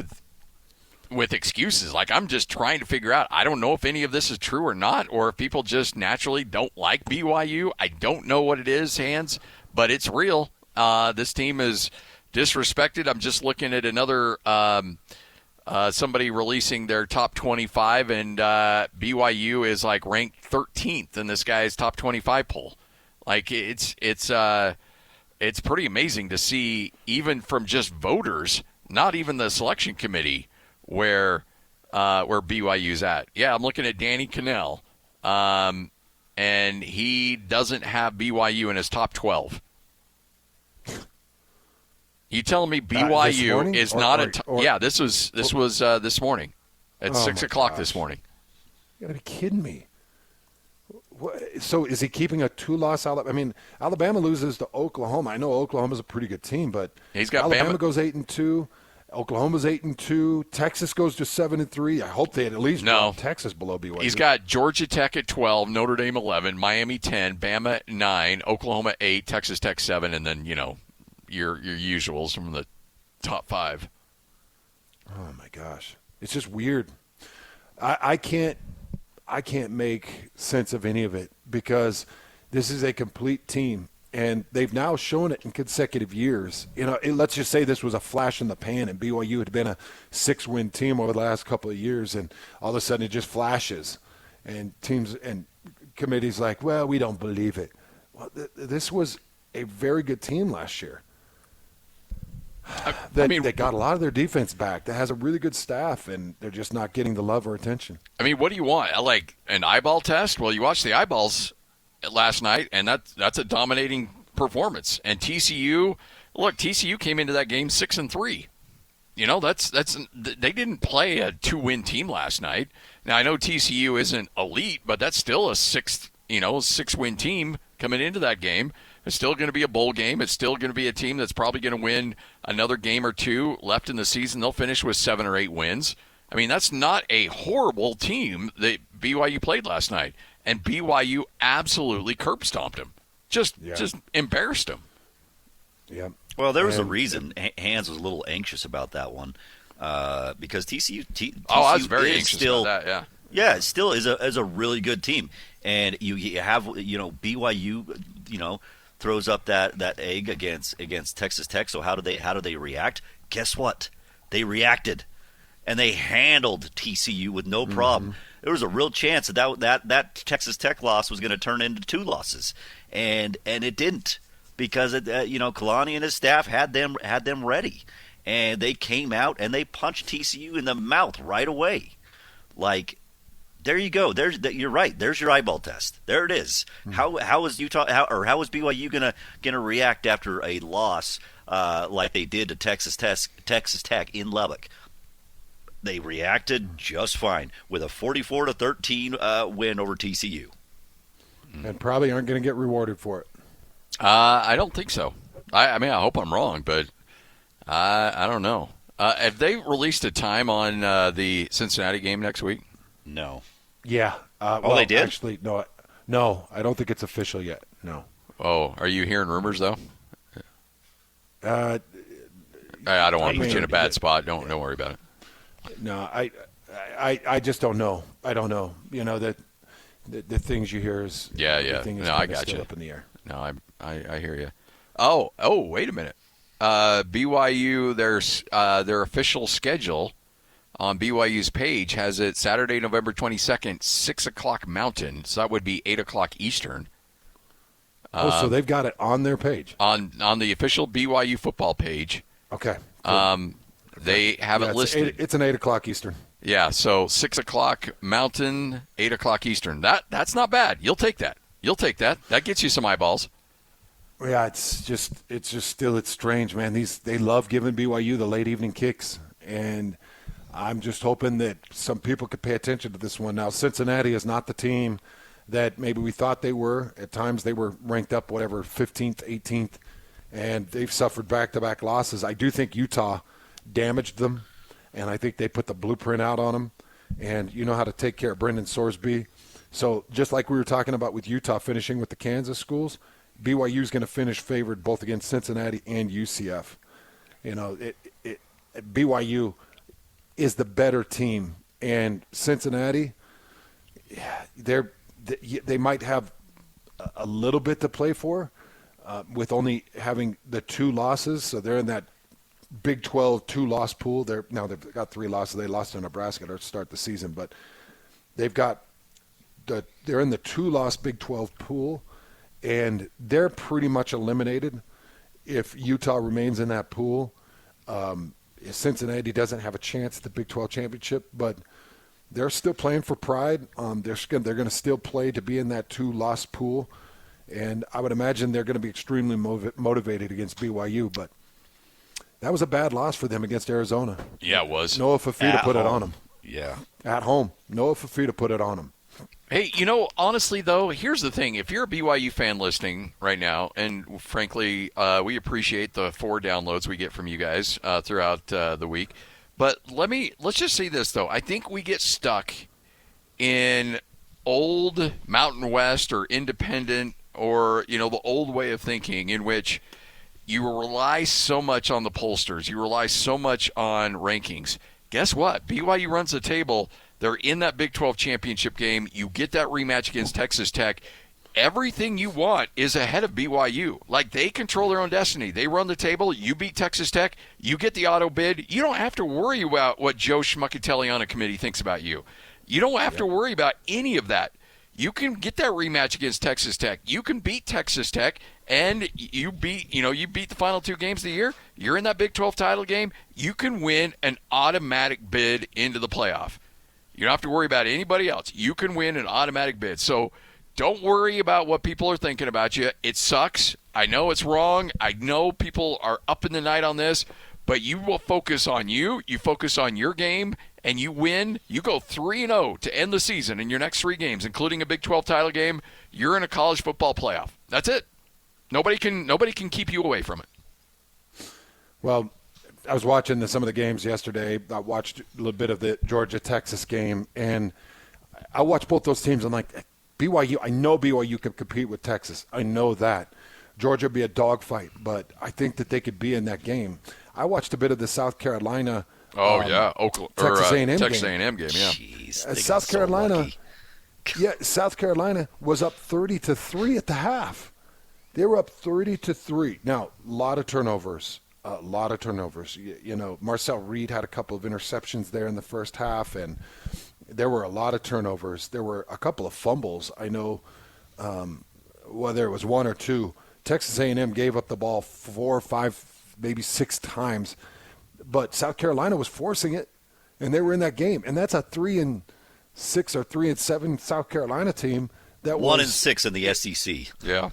with excuses. Like, I'm just trying to figure out, I don't know if any of this is true or not, or if people just naturally don't like BYU. I don't know what it is, Hans, but it's real. This team is disrespected. I'm just looking at another somebody releasing their top 25, and BYU is like ranked 13th in this guy's top 25 poll. Like it's pretty amazing to see, even from just voters, not even the selection committee, where BYU's at. Yeah, I'm looking at Danny Cannell, and he doesn't have BYU in his top 12. You telling me BYU is not yeah, this was this morning at 6 o'clock this morning. You gotta be kidding me. So is he keeping a 2-loss Alabama? I mean, Alabama loses to Oklahoma. I know Oklahoma's a pretty good team, but he's got Alabama Bama. Goes 8-2. Oklahoma's 8-2. Texas goes to 7-3. I hope they at least put Texas below BYU. He's got Georgia Tech at 12, Notre Dame 11, Miami 10, Bama at 9, Oklahoma 8, Texas Tech 7, and then your usuals from the top 5. Oh my gosh, it's just weird. I can't make sense of any of it because this is a complete team, and they've now shown it in consecutive years. Let's just say this was a flash in the pan, and BYU had been a 6-win team over the last couple of years, and all of a sudden it just flashes, and teams and committees like, well, we don't believe it. Well, this was a very good team last year. They got a lot of their defense back. That has a really good staff, and they're just not getting the love or attention. I mean, what do you want? Like an eyeball test? Well, you watched the eyeballs last night, and that's a dominating performance. And TCU came into that game 6-3. They didn't play a 2-win team last night. Now I know TCU isn't elite, but that's still a 6-win team coming into that game. It's still going to be a bowl game. It's still going to be a team that's probably going to win another game or two left in the season. They'll finish with 7 or 8 wins. I mean, that's not a horrible team that BYU played last night. And BYU absolutely curb stomped them. Just embarrassed them. Yeah. Well, there was a reason Hans was a little anxious about that one because TCU I was very anxious about that, yeah. Yeah, it still is a really good team. And you have, BYU, throws up that egg against Texas Tech. So how do they react? Guess what? They reacted, and they handled TCU with no problem. There was a real chance that Texas Tech loss was going to turn into 2 losses, and it didn't because Kalani and his staff had them ready, and they came out and they punched TCU in the mouth right away. Like, there you go. You're right. There's your eyeball test. There it is. How is Utah? How is BYU gonna react after a loss like they did to Texas Tech in Lubbock? They reacted just fine with a 44-13 win over TCU, and probably aren't going to get rewarded for it. I don't think so. I mean, I hope I'm wrong, but I don't know. Have they released a time on the Cincinnati game next week? No. Yeah. They did? Actually, no. I don't think it's official yet. No. Oh, are you hearing rumors though? I don't want to put you in a bad spot. Don't worry about it. No, I just don't know. I don't know. The things you hear is everything is I got still you. up in the air. No, I hear you. Oh, wait a minute. BYU, their official schedule on BYU's page has it Saturday, November 22nd, 6 o'clock Mountain. So that would be 8 o'clock Eastern. So they've got it on their page. On the official BYU football page. Okay. They have it listed. It's an 8 o'clock Eastern. Yeah, so 6 o'clock Mountain, 8 o'clock Eastern. That's not bad. You'll take that. That gets you some eyeballs. Yeah, it's strange, man. They love giving BYU the late evening kicks, and I'm just hoping that some people could pay attention to this one. Now, Cincinnati is not the team that maybe we thought they were. At times they were ranked up, 15th, 18th, and they've suffered back-to-back losses. I do think Utah damaged them, and I think they put the blueprint out on them. And you know how to take care of Brendan Sorsby. So just like we were talking about with Utah finishing with the Kansas schools, BYU is going to finish favored both against Cincinnati and UCF. You know, BYU is the better team, and Cincinnati, they might have a little bit to play for with only having the 2 losses. So they're in that Big 12 2-loss pool. They've got 3 losses. They lost to Nebraska to start the season, but they're in the 2-loss Big 12 pool, and they're pretty much eliminated if Utah remains in that pool. Cincinnati doesn't have a chance at the Big 12 championship, but they're still playing for pride. They're going to still play to be in that 2-loss pool, and I would imagine they're going to be extremely motivated against BYU. But that was a bad loss for them against Arizona. Yeah, it was. Noah Fafita put it on them. Yeah. At home. Noah Fafita put it on them. Hey, honestly, though, here's the thing. If you're a BYU fan listening right now, and frankly, we appreciate the 4 downloads we get from you guys throughout the week. But let's just say this, though. I think we get stuck in old Mountain West or independent or, the old way of thinking in which you rely so much on the pollsters. You rely so much on rankings. Guess what? BYU runs the table. They're in that Big 12 championship game. You get that rematch against Texas Tech. Everything you want is ahead of BYU. Like, they control their own destiny. They run the table. You beat Texas Tech. You get the auto bid. You don't have to worry about what Joe Schmuckatelli on a committee thinks about you. You don't have to worry about any of that. You can get that rematch against Texas Tech. You can beat Texas Tech, and you beat the final 2 games of the year. You're in that Big 12 title game. You can win an automatic bid into the playoff. You don't have to worry about anybody else. You can win an automatic bid. So don't worry about what people are thinking about you. It sucks. I know it's wrong. I know people are up in the night on this, but you will focus on you. You focus on your game, and you win. You go 3-0 to end the season in your next 3 games, including a Big 12 title game. You're in a college football playoff. That's it. Nobody can keep you away from it. Well, I was watching some of the games yesterday. I watched a little bit of the Georgia-Texas game, and I watched both those teams. I'm like, BYU, I know BYU can compete with Texas. I know that. Georgia would be a dogfight, but I think that they could be in that game. I watched a bit of the South Carolina Texas A&M game, yeah. Jeez, South Carolina, South Carolina was up 30-3 at the half. They were up 30-3. Now, a lot of turnovers. Marcel Reed had a couple of interceptions there in the first half, and there were a lot of turnovers. There were a couple of fumbles. I know whether it was 1 or 2. Texas A&M gave up the ball 4 or 5, maybe 6 times, but South Carolina was forcing it, and they were in that game. And that's a 3-6 or 3-7 South Carolina team that was 1-6 in the SEC. Yeah,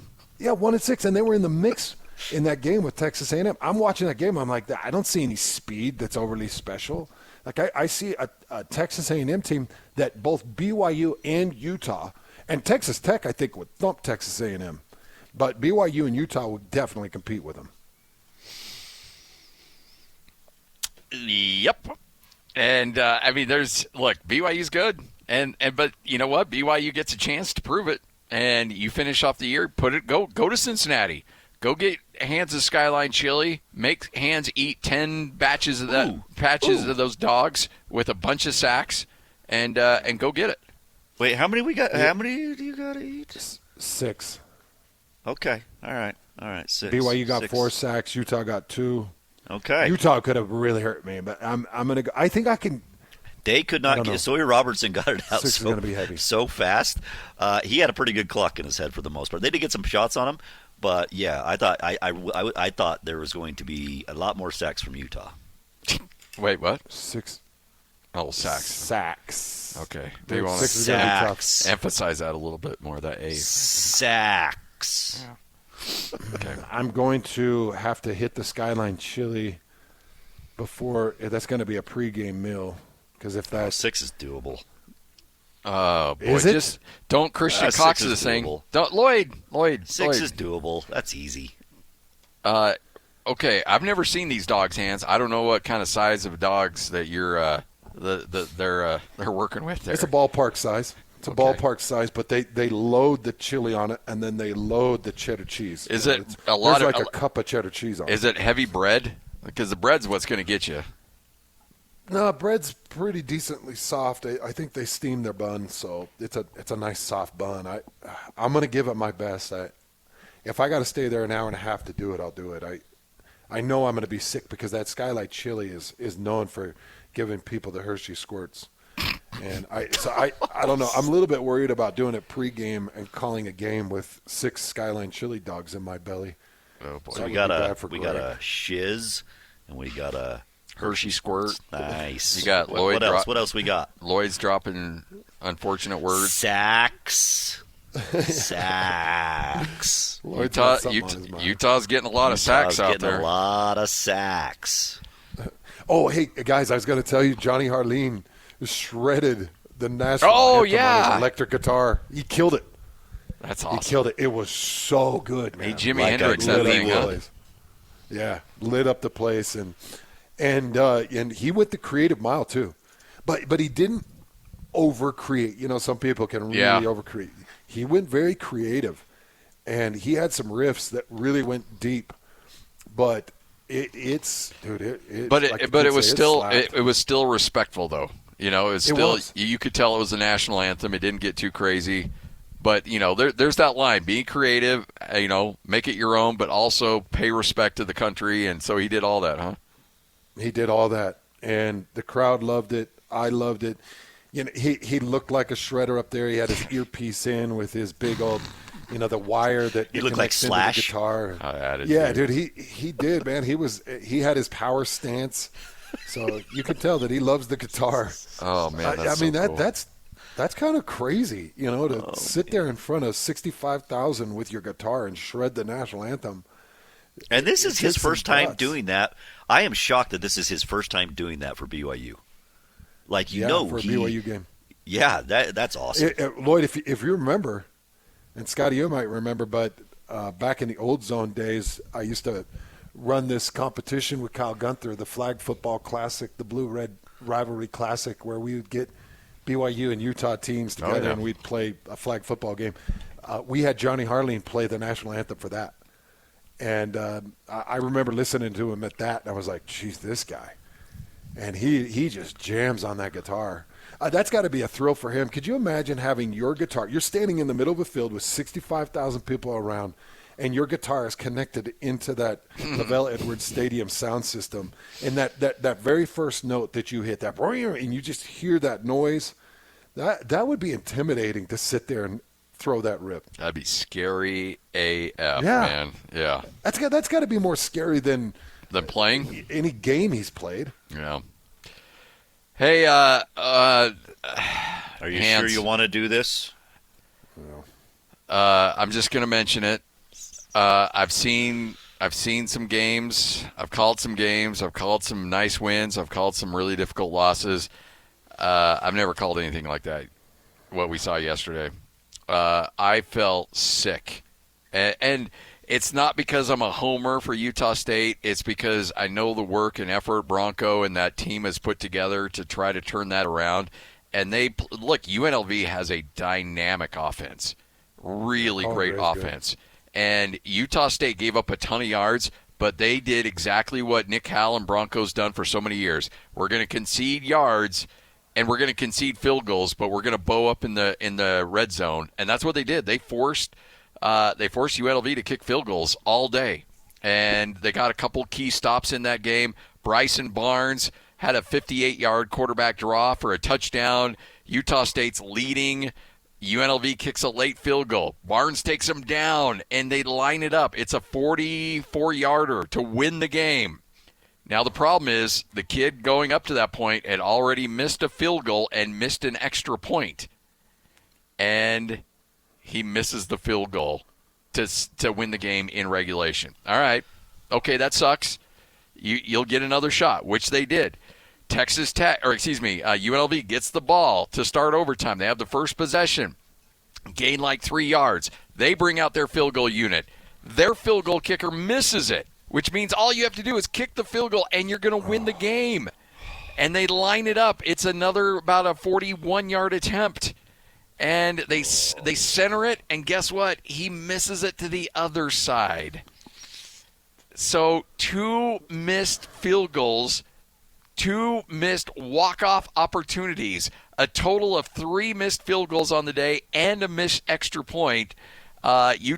1-6, and they were in the mix in that game with Texas A&M. I'm watching that game. I'm like, I don't see any speed that's overly special. Like, I see a Texas A&M team that both BYU and Utah, and Texas Tech, I think, would thump Texas A&M. But BYU and Utah would definitely compete with them. Yep. And, BYU's good. But you know what? BYU gets a chance to prove it. And you finish off the year, go to Cincinnati. Go get Hans of Skyline chili. Make Hans eat 10 batches of of those dogs with a bunch of sacks, and go get it. Wait, how many we got? How many do you got to eat? 6. Okay, all right, 6. BYU got 6. 4 sacks. Utah got 2. Okay. Utah could have really hurt me, but I'm gonna go. I think I can. They could not get Sawyer Robertson got it out Six is gonna be heavy. so fast. He had a pretty good clock in his head for the most part. They did get some shots on him, but yeah, I thought there was going to be a lot more sacks from Utah. Wait, what? 6. Oh, sacks. Sacks. Okay. Do you want six to is gonna be tough. emphasize that a little bit more, that A. Sacks. Okay. I'm going to have to hit the Skyline Chili before. That's going to be a pregame meal, because if that's 6 is doable. Oh, boy. Is it? Just don't Christian 6 Cox is is saying. doable. Don't, Lloyd. 6 is doable. That's easy. Okay, I've never seen these dogs' hands. I don't know what kind of size of dogs that you're they're working with there. it's a ballpark size. It's a ballpark size, but they load the chili on it, and then they load the cheddar cheese. Is it It's- a lot there's of- like a cup of cheddar cheese on it? Is it heavy bread? Because the bread's what's going to get you. No, bread's pretty decently soft. I think they steam their bun, so it's a nice soft bun. I'm going to give it my best. If I got to stay there an hour and a half to do it, I'll do it. I know I'm going to be sick, because that Skylight Chili is known for giving people the Hershey squirts. And I don't know. I'm a little bit worried about doing it pregame and calling a game with 6 Skyline Chili dogs in my belly. Oh boy. So That we would got be a bad for we got Greg. a shiz, and we got a Hershey squirt. nice. You got what, Lloyd what else? drop- What else we got? Lloyd's dropping unfortunate words. Sacks. Sacks. Lloyd's got something on his mind. Utah's getting a lot of sacks out Getting there. a lot of sacks. Oh, hey, guys, I was going to tell you, Johnny Harleen shredded the national Oh, anthem on yeah. his electric guitar. He killed it. That's He awesome. killed it. It was so good, man. Hey, Jimi Like Hendrix, a that lit thing, up huh? place. Yeah, lit up the place, and he went the creative mile too, but he didn't overcreate. You know, some people can really overcreate. He went very creative, and he had some riffs that really went deep. But it was still respectful though. You know, it's still was. you could tell it was a national anthem. It didn't get too crazy. But, you know, there's that line, be creative, you know, make it your own, but also pay respect to the country. And so he did all that, huh? He did all that, and the crowd loved it. I loved it. You know, he looked like a shredder up there. He had his earpiece in with his big old, you know, the wire that He looked like connects into the Slash. guitar. Added, Yeah, dude, he did, man. He had his power stance, so you could tell that he loves the guitar. Oh, man, I mean so cool. that's kind of crazy, you know, to sit there in front of 65,000 with your guitar and shred the national anthem. And this is It his takes some first time guts. doing that. I am shocked that this is his first time doing that for BYU. Like, For a BYU game. Yeah, that's awesome. Lloyd, if you remember, and Scotty, you might remember, but back in the old zone days, I used to run this competition with Kyle Gunther, the Flag Football Classic, the Blue-Red Rivalry Classic, where we would get BYU and Utah teams together, and we'd play a flag football game. We had Johnny Harleen play the national anthem for that. And I remember listening to him at that, and I was like, geez, this guy. And he just jams on that guitar. That's got to be a thrill for him. Could you imagine having your guitar? You're standing in the middle of a field with 65,000 people around, and your guitar is connected into that Lavelle Edwards Stadium sound system. And that very first note that you hit, that, and you just hear that noise, that would be intimidating to sit there and throw that rip. That'd be scary AF, man. Yeah. That's got to be more scary than playing? any game he's played. Yeah. Hey, Are you Hands. sure you want to do this? I'm just going to mention it. I've seen some games. I've called some games. I've called some nice wins. I've called some really difficult losses. I've never called anything like that, what we saw yesterday. I felt sick. And it's not because I'm a homer for Utah State. It's because I know the work and effort Bronco and that team has put together to try to turn that around. And look, UNLV has a dynamic offense, really great offense. Good. And Utah State gave up a ton of yards, but they did exactly what Nick Howell and Bronco's done for so many years. We're going to concede yards, and we're going to concede field goals, but we're going to bow up in the red zone. And that's what they did. They forced UNLV to kick field goals all day, and they got a couple key stops in that game. Bryson Barnes had a 58-yard quarterback draw for a touchdown. Utah State's leading. UNLV kicks a late field goal. Barnes takes them down, and they line it up. It's a 44-yarder to win the game. Now the problem is the kid going up to that point had already missed a field goal and missed an extra point. And he misses the field goal to win the game in regulation. All right. Okay, that sucks. You'll get another shot, which they did. UNLV gets the ball to start overtime. They have the first possession, gain like 3 yards. They bring out their field goal unit. Their field goal kicker misses it, which means all you have to do is kick the field goal, and you're going to win the game. And they line it up. It's another about a 41-yard attempt. And they center it, and guess what? He misses it to the other side. So 2 missed field goals, 2 missed walk-off opportunities, a total of 3 missed field goals on the day, and a missed extra point. He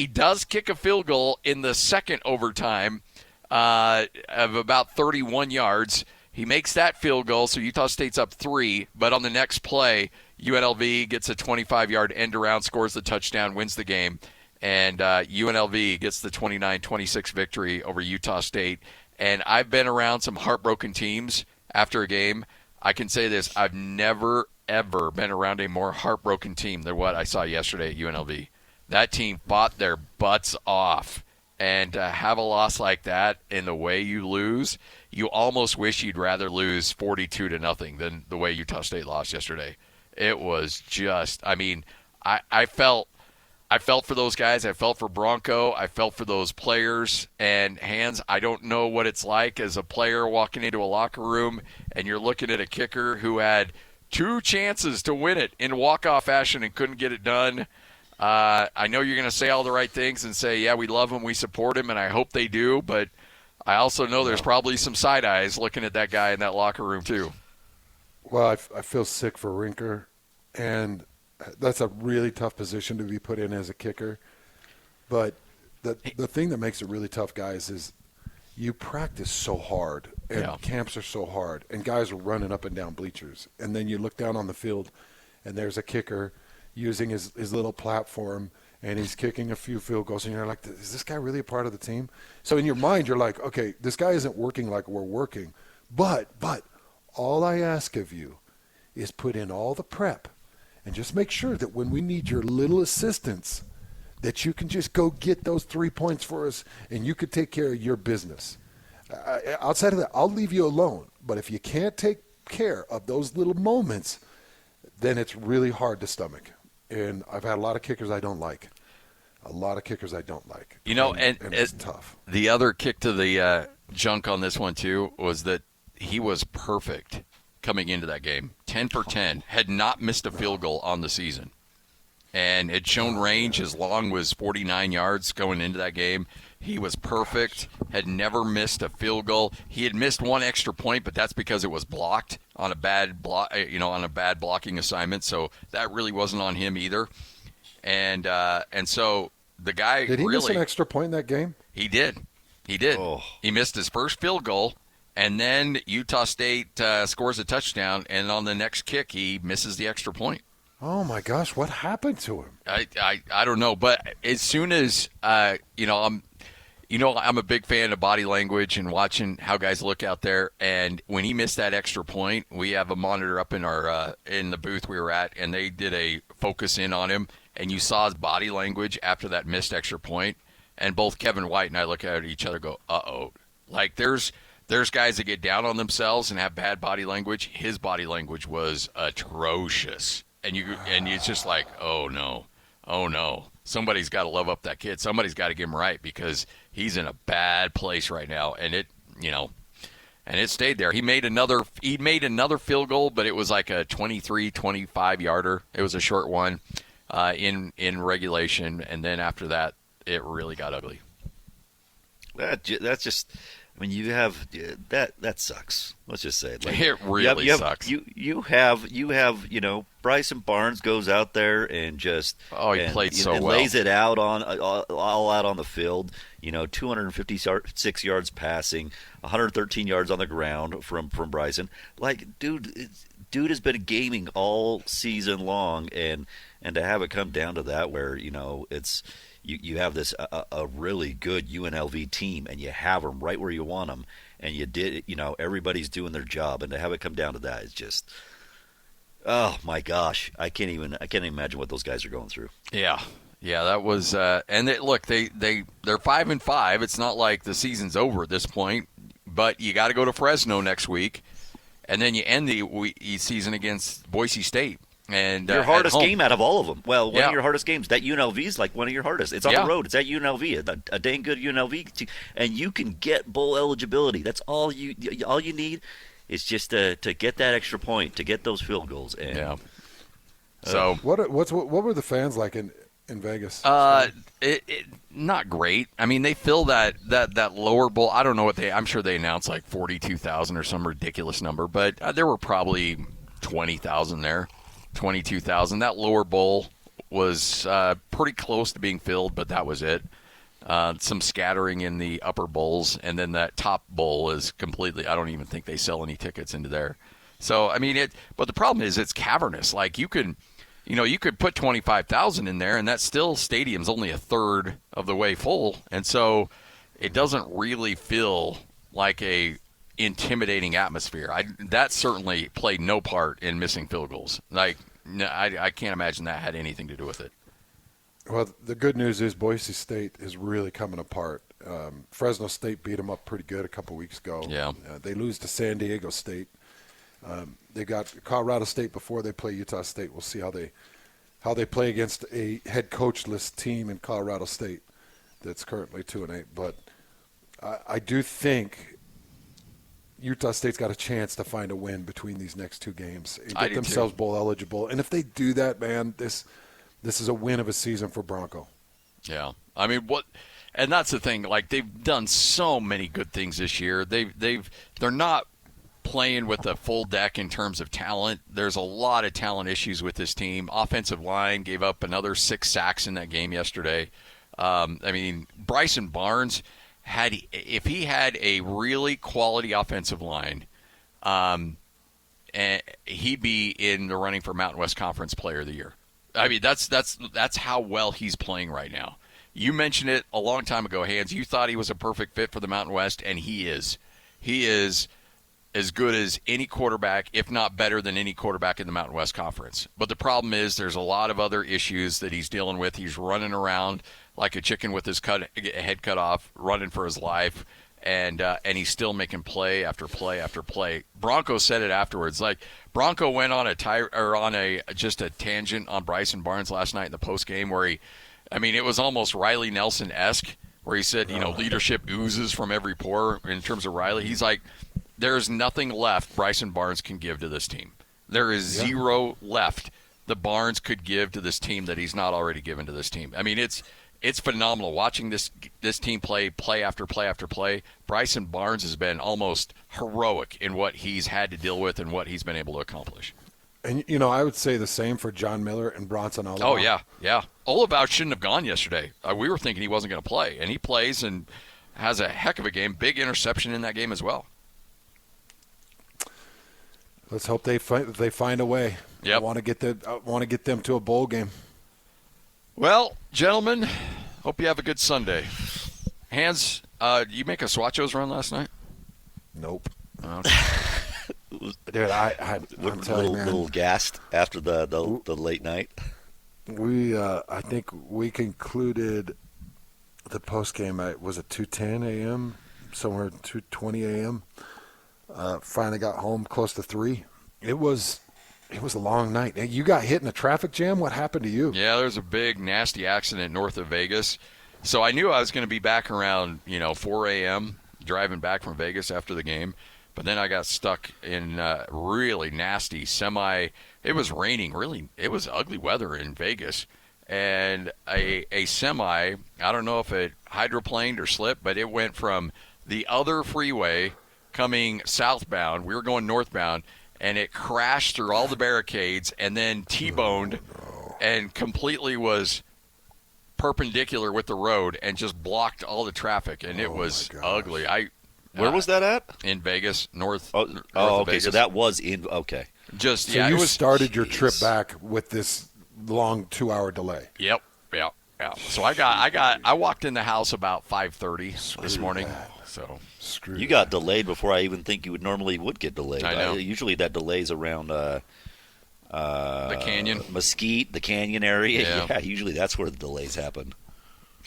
does kick a field goal in the second overtime of about 31 yards. He makes that field goal, so Utah State's up 3. But on the next play, UNLV gets a 25-yard end around, scores the touchdown, wins the game. And UNLV gets the 29-26 victory over Utah State. And I've been around some heartbroken teams after a game. I can say this. I've never, ever been around a more heartbroken team than what I saw yesterday at UNLV. That team fought their butts off. And to have a loss like that in the way you lose, you almost wish you'd rather lose 42-0 than the way Utah State lost yesterday. It was just, I felt for those guys. I felt for Bronco. I felt for those players. And Hans, I don't know what it's like as a player walking into a locker room and you're looking at a kicker who had 2 chances to win it in walk-off fashion and couldn't get it done. I know you're going to say all the right things and say, yeah, we love him, we support him, and I hope they do. But I also know there's probably some side eyes looking at that guy in that locker room too. Well, I feel sick for Rinker, and that's a really tough position to be put in as a kicker. But the thing that makes it really tough, guys, is you practice so hard, and camps are so hard, and guys are running up and down bleachers. And then you look down on the field, and there's a kicker using his little platform, and he's kicking a few field goals, and you're like, is this guy really a part of the team? So in your mind, you're like, okay, this guy isn't working like we're working. But all I ask of you is put in all the prep and just make sure that when we need your little assistance, that you can just go get those 3 points for us and you could take care of your business. Outside of that, I'll leave you alone. But if you can't take care of those little moments, then it's really hard to stomach. And I've had a lot of kickers I don't like. And it's tough. The other kick to the junk on this one, too, was that he was perfect coming into that game. 10 for 10. Had not missed a field goal on the season. And had shown range. His long was 49 yards going into that game. He was perfect. Had never missed a field goal. He had missed 1 extra point, but that's because it was blocked on a bad blocking assignment. So that really wasn't on him either. And so the guy did he really miss an extra point in that game? He did. Oh. He missed his first field goal, and then Utah State scores a touchdown, and on the next kick he misses the extra point. Oh my gosh, what happened to him? I don't know, but as soon as I'm a big fan of body language and watching how guys look out there. And when he missed that extra point, we have a monitor up in our in the booth we were at, and they did a focus in on him, and you saw his body language after that missed extra point. And both Kevin White and I look at each other, and go, "Uh-oh!" Like there's guys that get down on themselves and have bad body language. His body language was atrocious. And it's just like, oh no, somebody's got to love up that kid. Somebody's got to get him right because he's in a bad place right now. And it stayed there. He made another field goal, but it was like a 23-25 yarder. It was a short one in regulation, and then after that, it really got ugly. That's just I mean, you have that sucks. Let's just say it. Like, It really sucks. You have Bryson Barnes goes out there and just he played so well. Lays it out all out on the field. 256 yards passing, 113 yards on the ground from Bryson. Like, dude has been gaming all season long, and to have it come down to that, where it's. You have this a really good UNLV team, and you have them right where you want them, and you did. Everybody's doing their job, and to have it come down to that is just, oh my gosh, I can't even imagine what those guys are going through. Yeah, that was. And they're 5-5. It's not like the season's over at this point, but you got to go to Fresno next week, and then you end the season against Boise State. And your hardest game out of all of them. Well, one of your hardest games. That UNLV is like one of your hardest. It's on the road. It's at UNLV, a dang good UNLV team, and you can get bowl eligibility. That's all you need is just to get that extra point, to get those field goals. And, So what were the fans like in Vegas? Not great. I mean, they fill that lower bowl. I don't know what I'm sure they announced like 42,000 or some ridiculous number, but there were probably 20,000 there. 22,000. That lower bowl was pretty close to being filled, but that was it. Some scattering in the upper bowls, and then that top bowl is completely. I don't even think they sell any tickets into there. So I mean but the problem is it's cavernous. Like you could put 25,000 in there, and that stadium's only a third of the way full, and so it doesn't really feel like a intimidating atmosphere. That certainly played no part in missing field goals. Like, no, I can't imagine that had anything to do with it. Well, the good news is Boise State is really coming apart. Fresno State beat them up pretty good a couple weeks ago. Yeah. They lose to San Diego State. They got Colorado State before they play Utah State. We'll see how they play against a head coachless team in Colorado State that's currently 2-8. But I do think Utah State's got a chance to find a win between these next two games and get themselves bowl eligible. And if they do that, man, this is a win of a season for Bronco. Yeah, I mean and that's the thing. Like they've done so many good things this year. They're not playing with a full deck in terms of talent. There's a lot of talent issues with this team. Offensive line gave up another 6 sacks in that game yesterday. I mean, Bryson Barnes. If he had a really quality offensive line, he'd be in the running for Mountain West Conference Player of the Year. I mean, that's how well he's playing right now. You mentioned it a long time ago, Hans. You thought he was a perfect fit for the Mountain West, and he is. He is as good as any quarterback, if not better than any quarterback in the Mountain West Conference. But the problem is there's a lot of other issues that he's dealing with. He's running around like a chicken with his head cut off, running for his life, and he's still making play after play after play. Bronco said it afterwards. Like Bronco went on just a tangent on Bryson Barnes last night in the post game where it was almost Riley Nelson-esque, where he said, leadership oozes from every pore in terms of Riley. He's like, there's nothing left Bryson Barnes can give to this team. There is zero left that Barnes could give to this team that he's not already given to this team. I mean, it's phenomenal watching this team play after play after play. Bryson Barnes has been almost heroic in what he's had to deal with and what he's been able to accomplish. And, I would say the same for John Miller and Bronson Olivaut. Oh, yeah. Olivaut shouldn't have gone yesterday. We were thinking he wasn't going to play, and he plays and has a heck of a game. Big interception in that game as well. Let's hope they find a way. Yep. I want to get them to a bowl game. Well, gentlemen, hope you have a good Sunday. Hans, did you make a Swatchos run last night? Nope. Okay. Dude, I'm telling you, man. Little gassed after the late night. I think we concluded the post game at, was it 2:10 a.m., somewhere 2:20 a.m. Finally got home close to 3. It was a long night. You got hit in a traffic jam? What happened to you? Yeah, there was a big, nasty accident north of Vegas. So I knew I was going to be back around, 4 a.m. driving back from Vegas after the game. But then I got stuck in really nasty semi. It was raining. Really, it was ugly weather in Vegas. And a semi, I don't know if it hydroplaned or slipped, but it went from the other freeway coming southbound. We were going northbound, and it crashed through all the barricades and then T-boned and completely was perpendicular with the road and just blocked all the traffic, and it was ugly. Where was that at? In Vegas, north Oh, of okay. Vegas. So that was in. Okay. Just So yeah, you it was, started your trip back with this long 2-hour delay. Yep. So I walked in the house about 5:30 this morning. So You got delayed before I even think you would get delayed. I know. Usually that delays around the canyon. Mesquite, the canyon area. Yeah. Yeah, usually that's where the delays happen.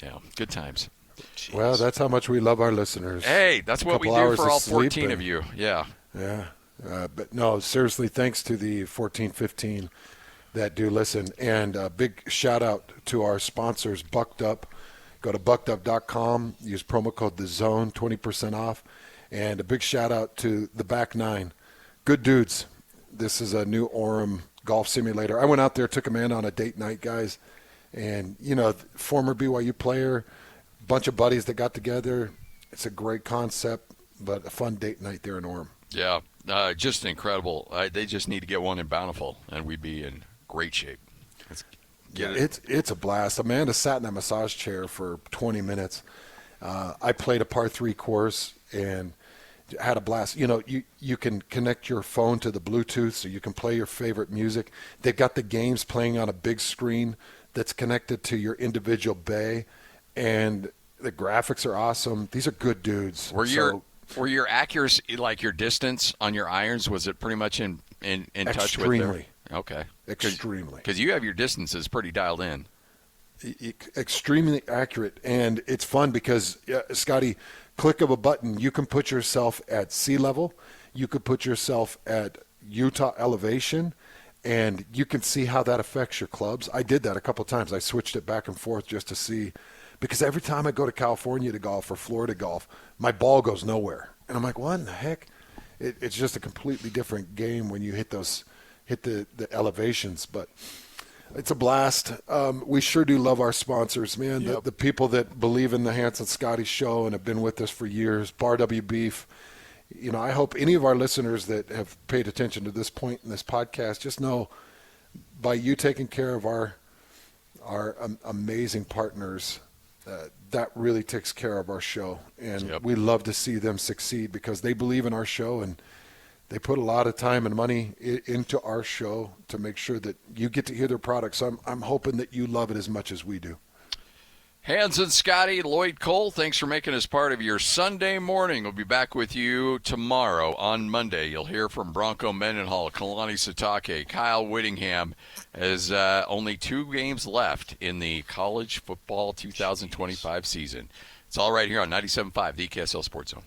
Yeah, good times. Jeez. Well, that's how much we love our listeners. Hey, that's what we Couple do hours for of all sleep 14 of and- you. Yeah. Yeah. But no, seriously, thanks to the 14-15 that do listen. And a big shout out to our sponsors, Bucked Up. Go to buckedup.com, use promo code THEZONE, 20% off. And a big shout out to the Back Nine. Good dudes. This is a new Orem golf simulator. I went out there, took a man on a date night, guys. And, former BYU player, bunch of buddies that got together. It's a great concept, but a fun date night there in Orem. Yeah, just incredible. They just need to get one in Bountiful, and we'd be in great shape. Let's get it. It's a blast. Amanda sat in that massage chair for 20 minutes. I played a par 3 course and had a blast. You can connect your phone to the Bluetooth so you can play your favorite music. They've got the games playing on a big screen that's connected to your individual bay, and the graphics are awesome. These are good dudes. Were your accuracy, like your distance on your irons, was it pretty much in touch with Extremely. Okay. Extremely. Because you have your distances pretty dialed in. Extremely accurate, and it's fun because, Scotty, click of a button, you can put yourself at sea level, you could put yourself at Utah elevation, and you can see how that affects your clubs. I did that a couple of times. I switched it back and forth just to see, because every time I go to California to golf or Florida golf, my ball goes nowhere, and I'm like, what in the heck? It's just a completely different game when you hit the elevations, but it's a blast. We sure do love our sponsors, man. Yep. The people that believe in the Hans and Scotty show and have been with us for years. Bar W Beef. I hope any of our listeners that have paid attention to this point in this podcast just know, by you taking care of our amazing partners, that really takes care of our show. And we love to see them succeed because they believe in our show and they put a lot of time and money into our show to make sure that you get to hear their products. So I'm hoping that you love it as much as we do. Hans and Scotty, Lloyd Cole, thanks for making us part of your Sunday morning. We'll be back with you tomorrow on Monday. You'll hear from Bronco Mendenhall, Kalani Sitake, Kyle Whittingham, as only 2 games left in the college football 2025 season. It's all right here on 97.5, the KSL Sports Zone.